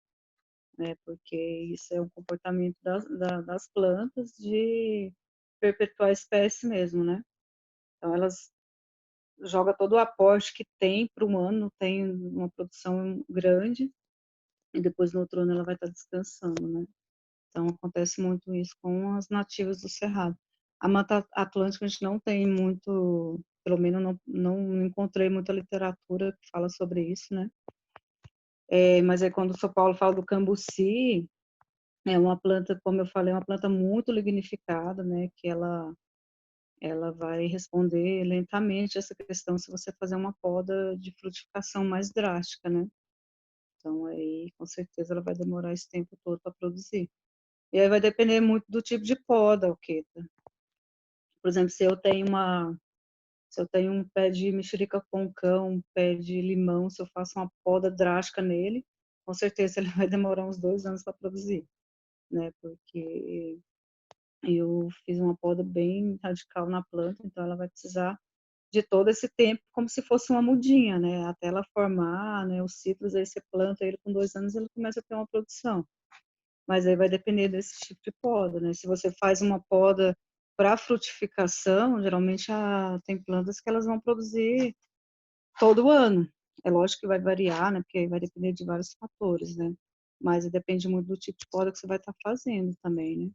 né? Porque isso é um comportamento das plantas de perpetuar a espécie mesmo, né? Então elas jogam todo o aporte que tem para um ano, tem uma produção grande e depois no outro ano ela vai estar descansando, né? Então acontece muito isso com as nativas do cerrado. A Mata Atlântica a gente não tem muito, pelo menos não encontrei muita literatura que fala sobre isso, né? Mas aí quando o São Paulo fala do cambuci, é uma planta, como eu falei, uma planta muito lignificada, né? Que ela vai responder lentamente essa questão se você fazer uma poda de frutificação mais drástica, né? Então aí com certeza ela vai demorar esse tempo todo para produzir. E aí vai depender muito do tipo de poda, Alqueta. Por exemplo, se eu tenho um pé de mexerica concão, um pé de limão, se eu faço uma poda drástica nele, com certeza ele vai demorar uns 2 anos para produzir, né? Porque eu fiz uma poda bem radical na planta, então ela vai precisar de todo esse tempo, como se fosse uma mudinha, né? Até ela formar, né? Os ciclos, aí você planta ele com 2 anos, ele começa a ter uma produção. Mas aí vai depender desse tipo de poda, né? Se você faz uma poda para frutificação, geralmente tem plantas que elas vão produzir todo ano. É lógico que vai variar, né? Porque vai depender de vários fatores, né? Mas depende muito do tipo de poda que você vai estar fazendo também, né?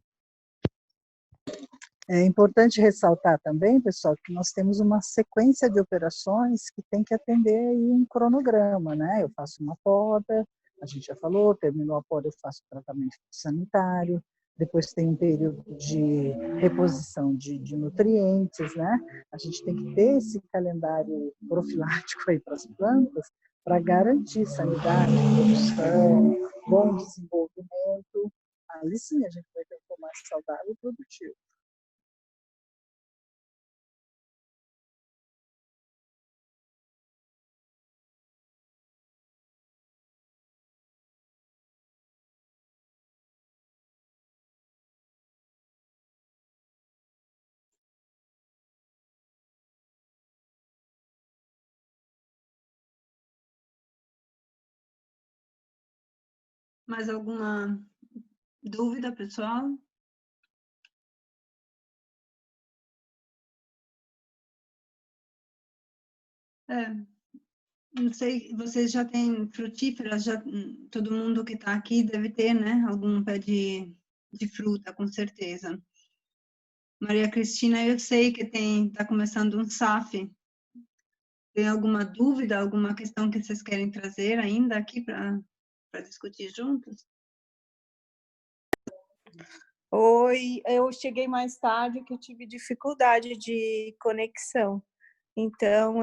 É importante ressaltar também, pessoal, que nós temos uma sequência de operações que tem que atender aí um cronograma, né? Eu faço uma poda, a gente já falou, terminou a poda, eu faço o tratamento sanitário, depois tem um período de reposição de nutrientes, né? A gente tem que ter esse calendário profilático aí para as plantas para garantir sanidade, produção, bom desenvolvimento. Aí sim a gente vai ter um pomar saudável e produtivo. Mais alguma dúvida, pessoal? Não sei, vocês já têm frutíferas, todo mundo que está aqui deve ter, né? Algum pé de fruta, com certeza. Maria Cristina, eu sei que está começando um SAF. Tem alguma dúvida, alguma questão que vocês querem trazer ainda aqui para discutir juntos? Oi, eu cheguei mais tarde que eu tive dificuldade de conexão. Então,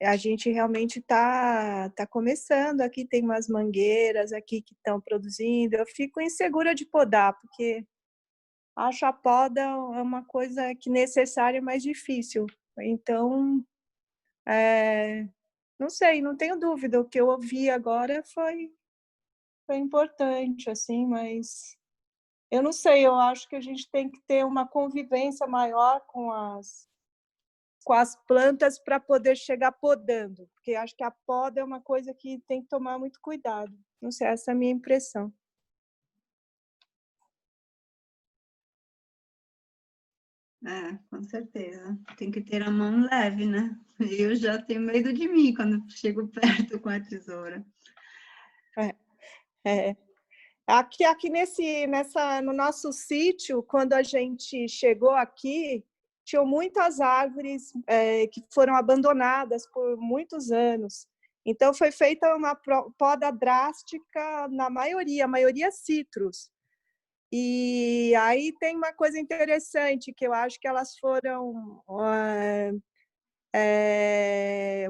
a gente realmente tá começando. Aqui tem umas mangueiras aqui que estão produzindo. Eu fico insegura de podar, porque acho a poda é uma coisa que necessária, mas difícil. Então, não sei, não tenho dúvida. O que eu ouvi agora foi importante, assim, mas eu não sei, eu acho que a gente tem que ter uma convivência maior com as plantas para poder chegar podando, porque acho que a poda é uma coisa que tem que tomar muito cuidado. Não sei, essa é a minha impressão. Com certeza. Tem que ter a mão leve, né? Eu já tenho medo de mim quando chego perto com a tesoura. Aqui no nosso sítio, quando a gente chegou aqui, tinham muitas árvores que foram abandonadas por muitos anos. Então, foi feita uma poda drástica na maioria, a maioria citros. E aí tem uma coisa interessante, que eu acho que elas foram...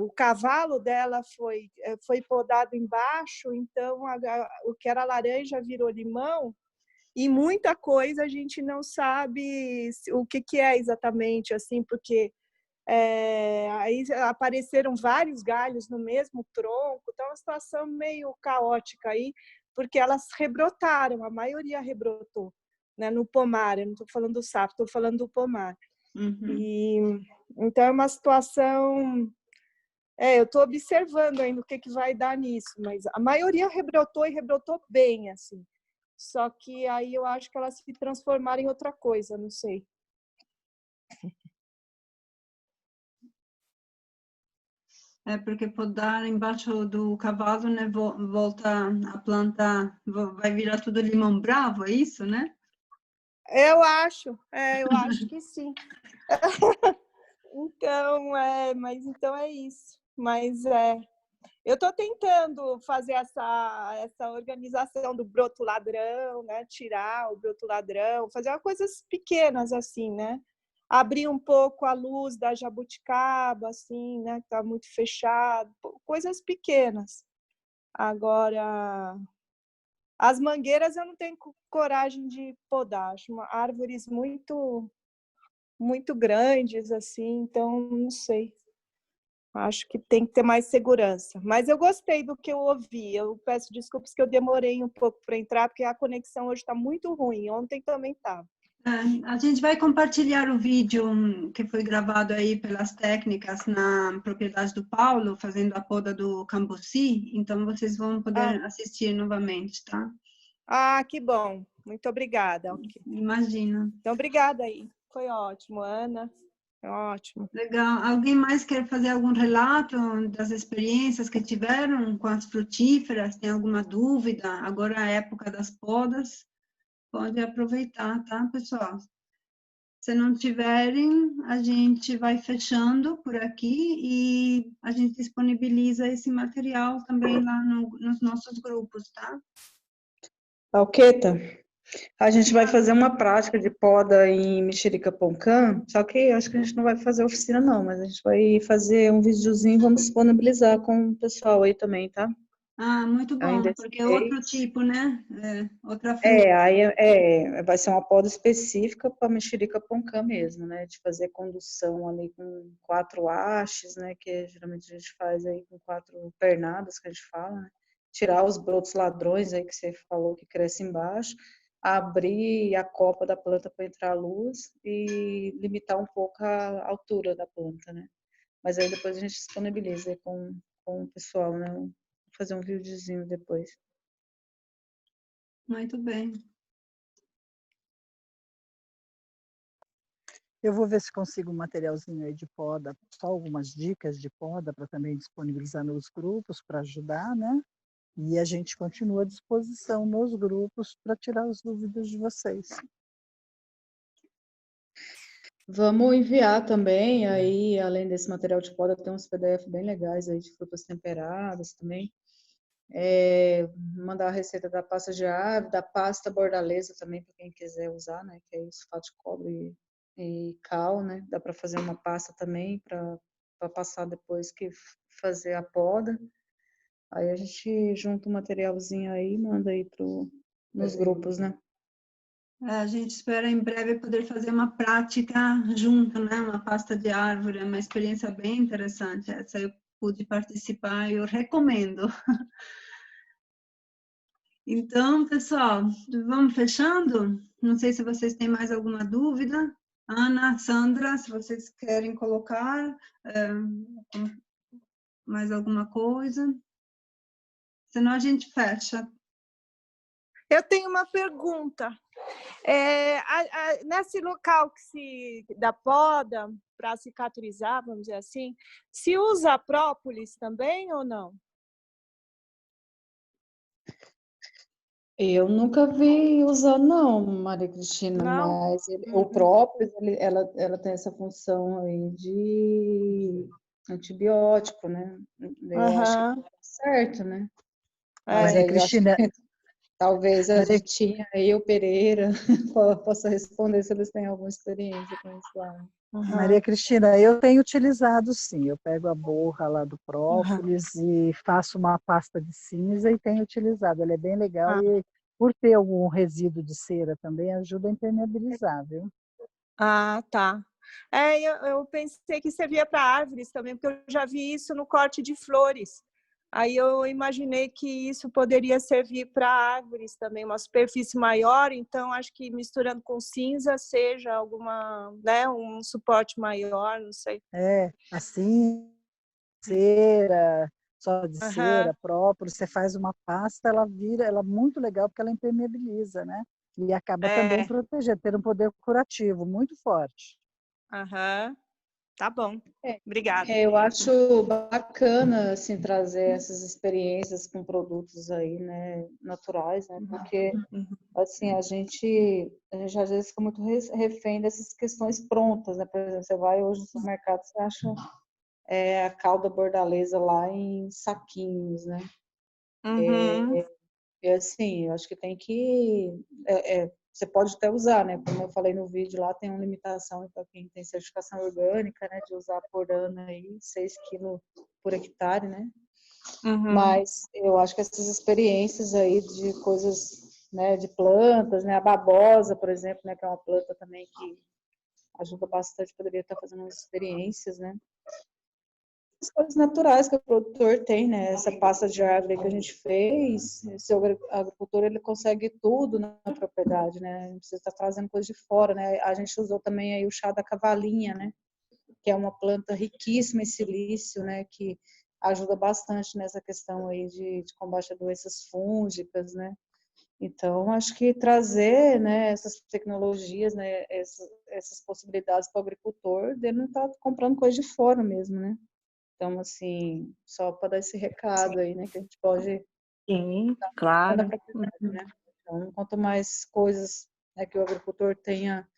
o cavalo dela foi podado embaixo, então o que era laranja virou limão, e muita coisa a gente não sabe o que é exatamente, assim, porque aí apareceram vários galhos no mesmo tronco, então é uma situação meio caótica aí, porque elas rebrotaram, a maioria rebrotou, né, no pomar. Eu não estou falando do sapo, estou falando do pomar. E então é uma situação... eu estou observando ainda o que vai dar nisso, mas a maioria rebrotou, e rebrotou bem, assim. Só que aí eu acho que elas se transformaram em outra coisa, não sei. Porque podar embaixo do cavalo, né, volta a planta, vai virar tudo limão bravo, é isso, né? Eu acho que sim. Então, mas então é isso. Mas eu estou tentando fazer essa organização do broto ladrão, né? Tirar o broto ladrão, fazer coisas pequenas assim, né? Abrir um pouco a luz da jabuticaba, assim, né? Que está muito fechado, coisas pequenas. Agora, as mangueiras eu não tenho coragem de podar, acho árvores muito, muito grandes, assim, então não sei. Acho que tem que ter mais segurança. Mas eu gostei do que eu ouvi. Eu peço desculpas que eu demorei um pouco para entrar, porque a conexão hoje está muito ruim. Ontem também estava. A gente vai compartilhar o vídeo que foi gravado aí pelas técnicas na propriedade do Paulo, fazendo a poda do cambuci. Então, vocês vão poder assistir novamente, tá? Que bom. Muito obrigada. Imagina. Então, obrigada aí. Foi ótimo, Ana. Ótimo. Legal. Alguém mais quer fazer algum relato das experiências que tiveram com as frutíferas? Tem alguma dúvida? Agora é a época das podas. Pode aproveitar, tá, pessoal? Se não tiverem, a gente vai fechando por aqui e a gente disponibiliza esse material também lá nos nossos grupos, tá? Alqueta, a gente vai fazer uma prática de poda em Mexerica-Poncã, só que acho que a gente não vai fazer oficina não, mas a gente vai fazer um videozinho e vamos disponibilizar com o pessoal aí também, tá? Muito bom, Ainda porque é outro tipo, né? Outra fruta. Aí vai ser uma poda específica para Mexerica-Poncã mesmo, né? De fazer condução ali com 4 hastes, né? Que geralmente a gente faz aí com 4 pernadas, que a gente fala, né? Tirar os brotos ladrões aí que você falou que cresce embaixo, abrir a copa da planta para entrar a luz e limitar um pouco a altura da planta, né? Mas aí depois a gente disponibiliza com o pessoal, né? Vou fazer um videozinho depois. Muito bem. Eu vou ver se consigo um materialzinho aí de poda, só algumas dicas de poda para também disponibilizar nos grupos para ajudar, né? E a gente continua à disposição nos grupos para tirar as dúvidas de vocês. Vamos enviar também, aí, além desse material de poda, tem uns PDF bem legais aí de frutas temperadas também. Mandar a receita da pasta de ave, da pasta bordaleza também, para quem quiser usar, né? Que é sulfato de cobre e cal, né? Dá para fazer uma pasta também para passar depois que fazer a poda. Aí a gente junta um materialzinho aí e manda aí nos grupos, né? A gente espera em breve poder fazer uma prática junto, né? Uma pasta de árvore, é uma experiência bem interessante. Essa eu pude participar e eu recomendo. Então, pessoal, vamos fechando? Não sei se vocês têm mais alguma dúvida. Ana, Sandra, se vocês querem colocar mais alguma coisa. Senão a gente fecha. Eu tenho uma pergunta. Nesse local da poda, para cicatrizar, vamos dizer assim, se usa própolis também ou não? Eu nunca vi usando, não, Maria Cristina, Não? mas o Uhum. própolis, ela tem essa função aí de antibiótico, né? Eu acho que Aham. tá certo, né? Mas É. Maria aí eu acho que Cristina, talvez a Maria, Ditinha e o Pereira possa responder se eles têm alguma experiência com isso lá. Maria Aham. Cristina, eu tenho utilizado sim. Eu pego a borra lá do Aham. própolis e faço uma pasta de cinza e tenho utilizado. Ela é bem legal Ah, e por ter algum resíduo de cera também ajuda a impermeabilizar, viu? tá. Eu pensei que servia para árvores também, porque eu já vi isso no corte de flores. Aí eu imaginei que isso poderia servir para árvores também, uma superfície maior, então acho que misturando com cinza seja alguma, né, um suporte maior, não sei. Assim, cera, só de Aham. cera próprio, você faz uma pasta, ela vira, ela é muito legal porque ela impermeabiliza, né? E acaba também É. protegendo, ter um poder curativo muito forte. Aham. Tá bom. É, Obrigada. eu acho bacana, assim, trazer essas experiências com produtos aí, né, naturais, né, porque, Uhum. assim, a gente às vezes fica muito refém dessas questões prontas, né, por exemplo, você vai hoje no supermercado, você acha a calda bordaleza lá em saquinhos, né, Uhum. e assim, eu acho que tem que, você pode até usar, né, como eu falei no vídeo lá, tem uma limitação para quem tem certificação orgânica, né, de usar por ano aí 6 quilos por hectare, né, Uhum. mas eu acho que essas experiências aí de coisas, né, de plantas, né, a babosa, por exemplo, né, que é uma planta também que ajuda bastante, poderia estar fazendo umas experiências, né, as coisas naturais que o produtor tem, né? Essa pasta de árvore que a gente fez, esse agricultor ele consegue tudo na propriedade, né? Não precisa estar trazendo coisa de fora, né? A gente usou também aí o chá da cavalinha, né? Que é uma planta riquíssima em silício, né? Que ajuda bastante nessa questão aí de combate a doenças fúngicas, né? Então, acho que trazer, né, essas tecnologias, né, essas possibilidades para o agricultor, dele não estar comprando coisa de fora mesmo, né? Então, assim, só para dar esse recado aí, né, que a gente pode Sim, dar na claro. propriedade, né? Então, quanto mais coisas, né, que o agricultor tenha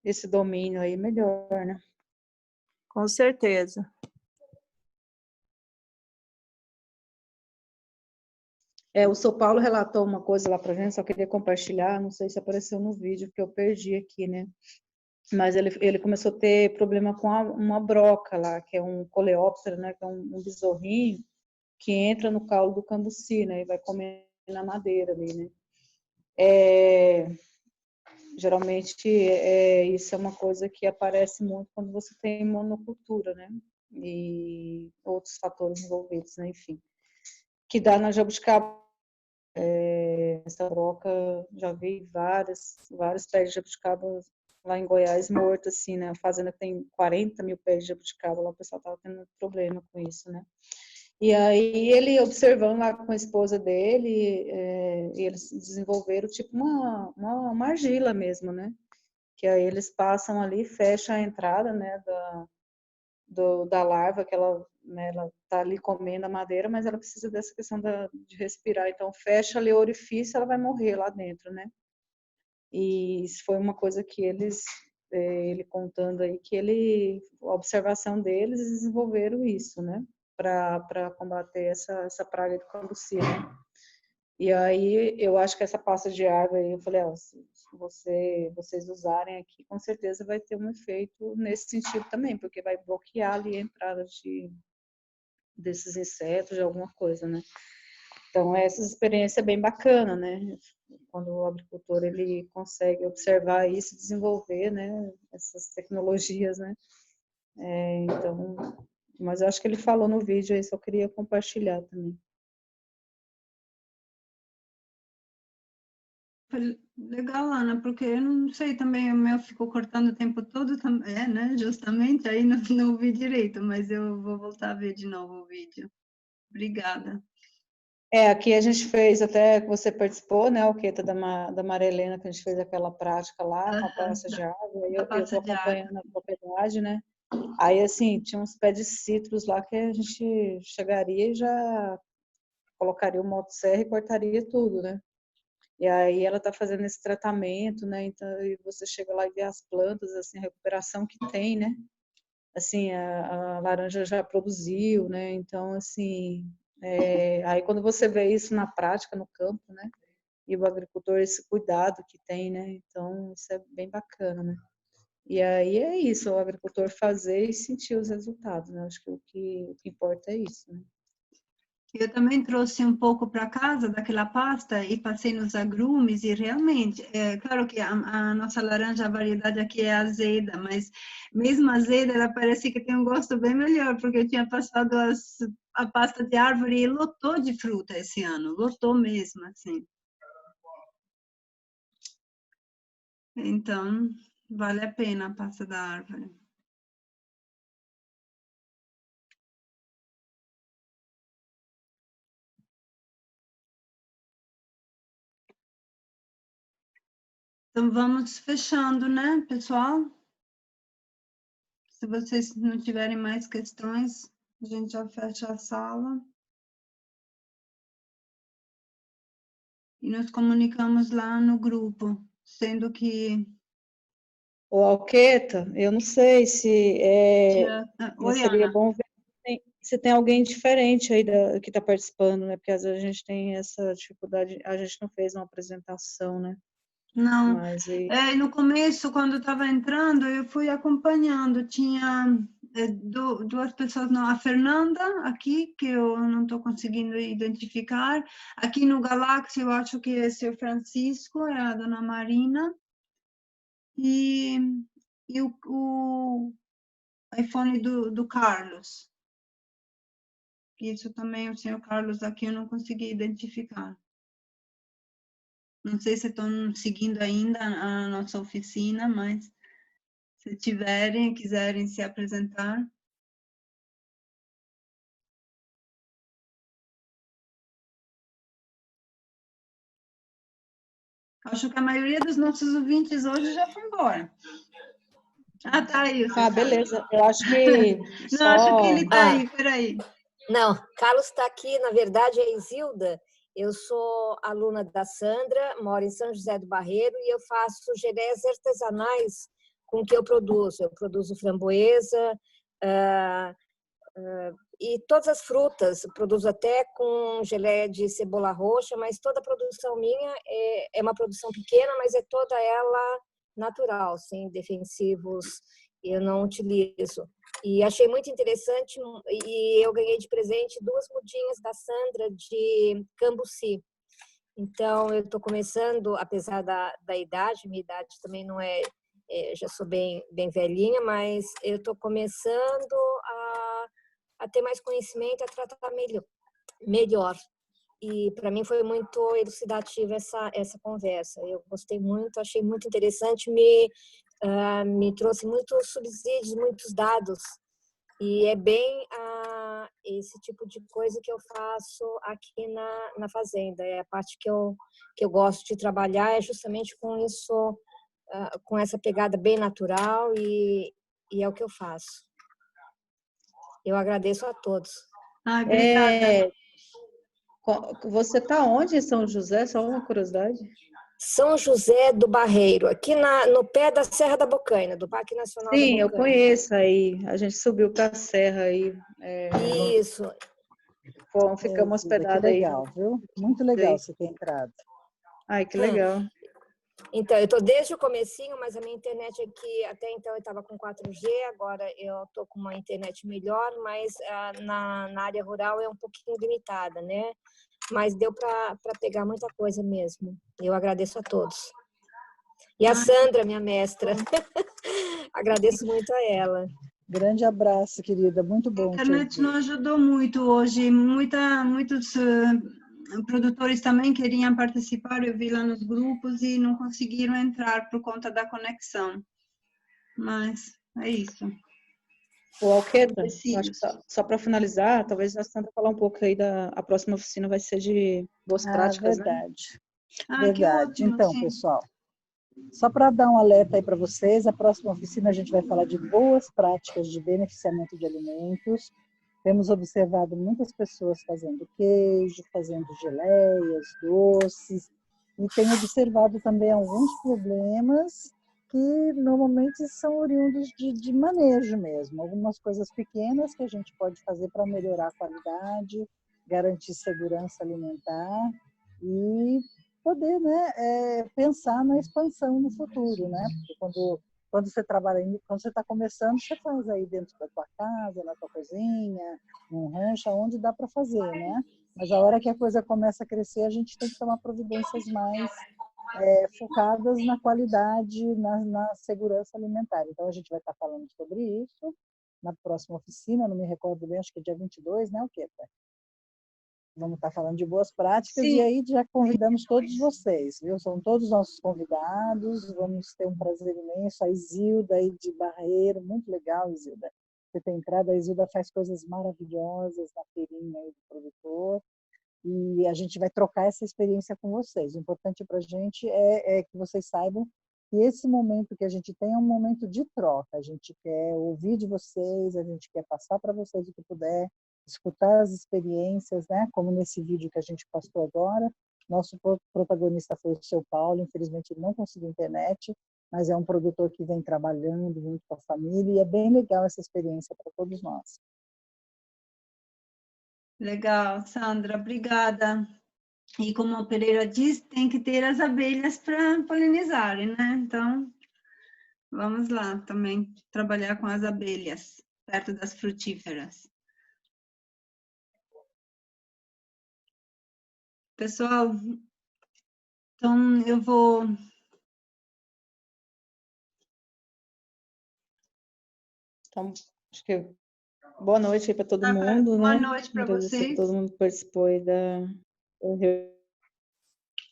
esse domínio aí, melhor, né? Com certeza. O São Paulo relatou uma coisa lá para gente, só queria compartilhar, não sei se apareceu no vídeo, porque eu perdi aqui, né? Mas ele começou a ter problema com uma broca lá, que é um coleóptero, né, que é um besorrinho, que entra no caule do cambuci, né, e vai comer na madeira ali, né. Geralmente, isso é uma coisa que aparece muito quando você tem monocultura, né, e outros fatores envolvidos, né, enfim. Que dá na jabuticaba, essa broca, já vi vários pés de jabuticaba lá em Goiás mortos, assim, né, a fazenda tem 40 mil pés de jabuticaba, lá o pessoal tava tendo problema com isso, né. E aí ele observando lá com a esposa dele, e eles desenvolveram tipo uma argila mesmo, né? Que aí eles passam ali, fecha a entrada, né, da larva, que ela tá ali comendo a madeira, mas ela precisa dessa questão de respirar, então fecha ali o orifício, ela vai morrer lá dentro, né? E isso foi uma coisa que ele contando aí, que a observação deles, desenvolveram isso, né? Para combater essa praga de cambuci, né? E aí eu acho que essa pasta de água aí, eu falei, se vocês usarem aqui, com certeza vai ter um efeito nesse sentido também, porque vai bloquear ali a entrada desses insetos, de alguma coisa, né? Então, essa experiência é bem bacana, né? Quando o agricultor ele consegue observar isso, desenvolver, né? Essas tecnologias, né? Então, mas eu acho que ele falou no vídeo aí, só queria compartilhar também. Legal, Ana, porque eu não sei também, o meu ficou cortando o tempo todo, né? Justamente, aí não vi direito, mas eu vou voltar a ver de novo o vídeo. Obrigada. Aqui a gente fez até que você participou, né, Alqueta, da Maria Helena, que a gente fez aquela prática lá com a pasta de água, Da eu pasta estou de água. acompanhando a propriedade, né, aí assim, tinha uns pés de citros lá que a gente chegaria e já colocaria o motosserra e cortaria tudo, né, E aí ela está fazendo esse tratamento, né? Então, e você chega lá e vê as plantas, assim, a recuperação que tem, né? Assim, a laranja já produziu, né? Então, assim, aí quando você vê isso na prática, no campo, né? E o agricultor, esse cuidado que tem, né? Então, isso é bem bacana, né? E aí é isso, o agricultor fazer e sentir os resultados, né? Acho que o que importa é isso, né? Eu também trouxe um pouco para casa daquela pasta e passei nos agrumes e realmente, é claro que a nossa laranja, a variedade aqui é azeda, mas mesmo azeda, ela parece que tem um gosto bem melhor, porque eu tinha passado a pasta de árvore e lotou de fruta esse ano, lotou mesmo, assim. Então, vale a pena a pasta da árvore. Então, vamos fechando, né, pessoal? Se vocês não tiverem mais questões, a gente já fecha a sala. E nos comunicamos lá no grupo, sendo que... O Alqueta, eu não sei se Oi, seria Ana. bom ver se tem alguém diferente aí que está participando, né? Porque às vezes a gente tem essa dificuldade, a gente não fez uma apresentação, né? Não, Mas no começo, quando estava entrando, eu fui acompanhando, tinha duas pessoas, não, a Fernanda aqui, que eu não estou conseguindo identificar, aqui no Galáxia eu acho que é o seu Francisco, é a dona Marina, e o iPhone do Carlos, isso também, o senhor Carlos aqui eu não consegui identificar. Não sei se estão seguindo ainda a nossa oficina, mas se tiverem, quiserem se apresentar. Acho que a maioria dos nossos ouvintes hoje já foi embora. Ah, tá aí. beleza. Eu acho que Não, acho que ele está aí, peraí. Não, Carlos está aqui, na verdade é Isilda. Eu sou aluna da Sandra, moro em São José do Barreiro e eu faço geleias artesanais com que eu produzo. Eu produzo framboesa e todas as frutas. Eu produzo até com geleia de cebola roxa, mas toda a produção minha é uma produção pequena, mas é toda ela natural, sem defensivos, eu não utilizo. E achei muito interessante, e eu ganhei de presente 2 mudinhas da Sandra de cambuci. Então, eu estou começando, apesar da idade, minha idade também não já sou bem velhinha, mas eu estou começando a ter mais conhecimento, a tratar melhor. E para mim foi muito elucidativa essa conversa. Eu gostei muito, achei muito interessante, me trouxe muitos subsídios, muitos dados. E é bem esse tipo de coisa que eu faço aqui na fazenda. É a parte que eu gosto de trabalhar, é justamente com isso, com essa pegada bem natural, e é o que eu faço. Eu agradeço a todos. Obrigada. Você está onde em São José? Só uma curiosidade. São José do Barreiro, aqui no pé da Serra da Bocaina, do Parque Nacional da Bocaina. Sim, eu conheço aí. A gente subiu para a serra aí. Isso. Ficamos hospedados aí. Que legal, viu? Muito legal você ter entrado. Ai, que legal. Então, eu estou desde o comecinho, mas a minha internet aqui, até então eu estava com 4G, agora eu estou com uma internet melhor, mas na área rural é um pouquinho limitada, né? Mas deu para pegar muita coisa mesmo. Eu agradeço a todos. E a Sandra, minha mestra, agradeço muito a ela. Grande abraço, querida, muito bom. A internet não ajudou muito hoje, muitos produtores também queriam participar, eu vi lá nos grupos e não conseguiram entrar por conta da conexão. Mas é isso. O Alqueta, acho que só para finalizar, talvez a Sandra falar um pouco aí a próxima oficina vai ser de boas práticas, verdade. né? Verdade. Ótimo, então, sim. pessoal, só para dar um alerta aí para vocês, a próxima oficina a gente vai falar de boas práticas de beneficiamento de alimentos. Temos observado muitas pessoas fazendo queijo, fazendo geleias, doces, e tenho observado também alguns problemas que normalmente são oriundos de manejo mesmo, algumas coisas pequenas que a gente pode fazer para melhorar a qualidade, garantir segurança alimentar e poder, né, pensar na expansão no futuro, né? Porque quando você trabalha, quando você está começando, você faz aí dentro da tua casa, na tua cozinha, num rancho, onde dá para fazer, né? Mas a hora que a coisa começa a crescer, a gente tem que tomar providências mais focadas na qualidade, na segurança alimentar. Então, a gente vai estar falando sobre isso na próxima oficina, não me recordo bem, acho que é dia 22, né, Alqueta? Vamos estar falando de boas práticas e aí já convidamos todos vocês, viu? São todos nossos convidados, vamos ter um prazer imenso. A Isilda aí de Barreiro, muito legal, Isilda. Você tem entrado, a Isilda faz coisas maravilhosas na feirinha aí do produtor e a gente vai trocar essa experiência com vocês. O importante para a gente é que vocês saibam que esse momento que a gente tem é um momento de troca. A gente quer ouvir de vocês, a gente quer passar para vocês o que puder, escutar as experiências, né? Como nesse vídeo que a gente postou agora. Nosso protagonista foi o seu Paulo, infelizmente ele não conseguiu internet, mas é um produtor que vem trabalhando junto com a família e é bem legal essa experiência para todos nós. Legal, Sandra, obrigada. E como a Pereira diz, tem que ter as abelhas para polinizarem, né? Então, vamos lá também trabalhar com as abelhas, perto das frutíferas. Pessoal, então eu vou... Então, acho que boa noite aí para todo mundo, Boa né? noite para Agradecer a vocês. todo mundo que participou aí da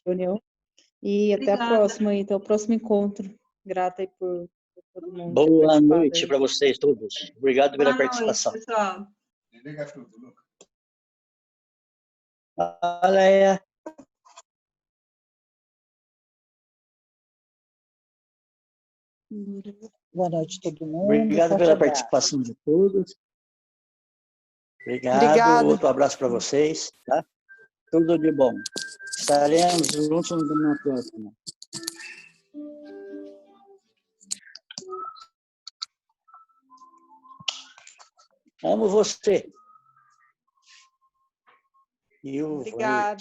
reunião. E até a Obrigada. próxima aí, até o próximo encontro. Grata aí por todo mundo ter Boa participado noite aí. para vocês todos. Obrigado pela Boa noite, participação. pessoal. Olha, Boa noite a todo mundo. obrigado pela participação de todos. Obrigado. Outro abraço para vocês. Tá? Tudo de bom. Estaremos juntos na próxima. Amo você.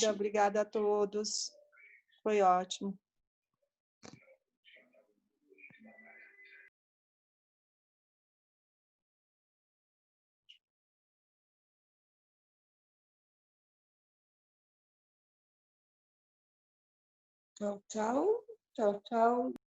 Obrigada a todos. Foi ótimo. Tchau, tchau. Tchau, tchau.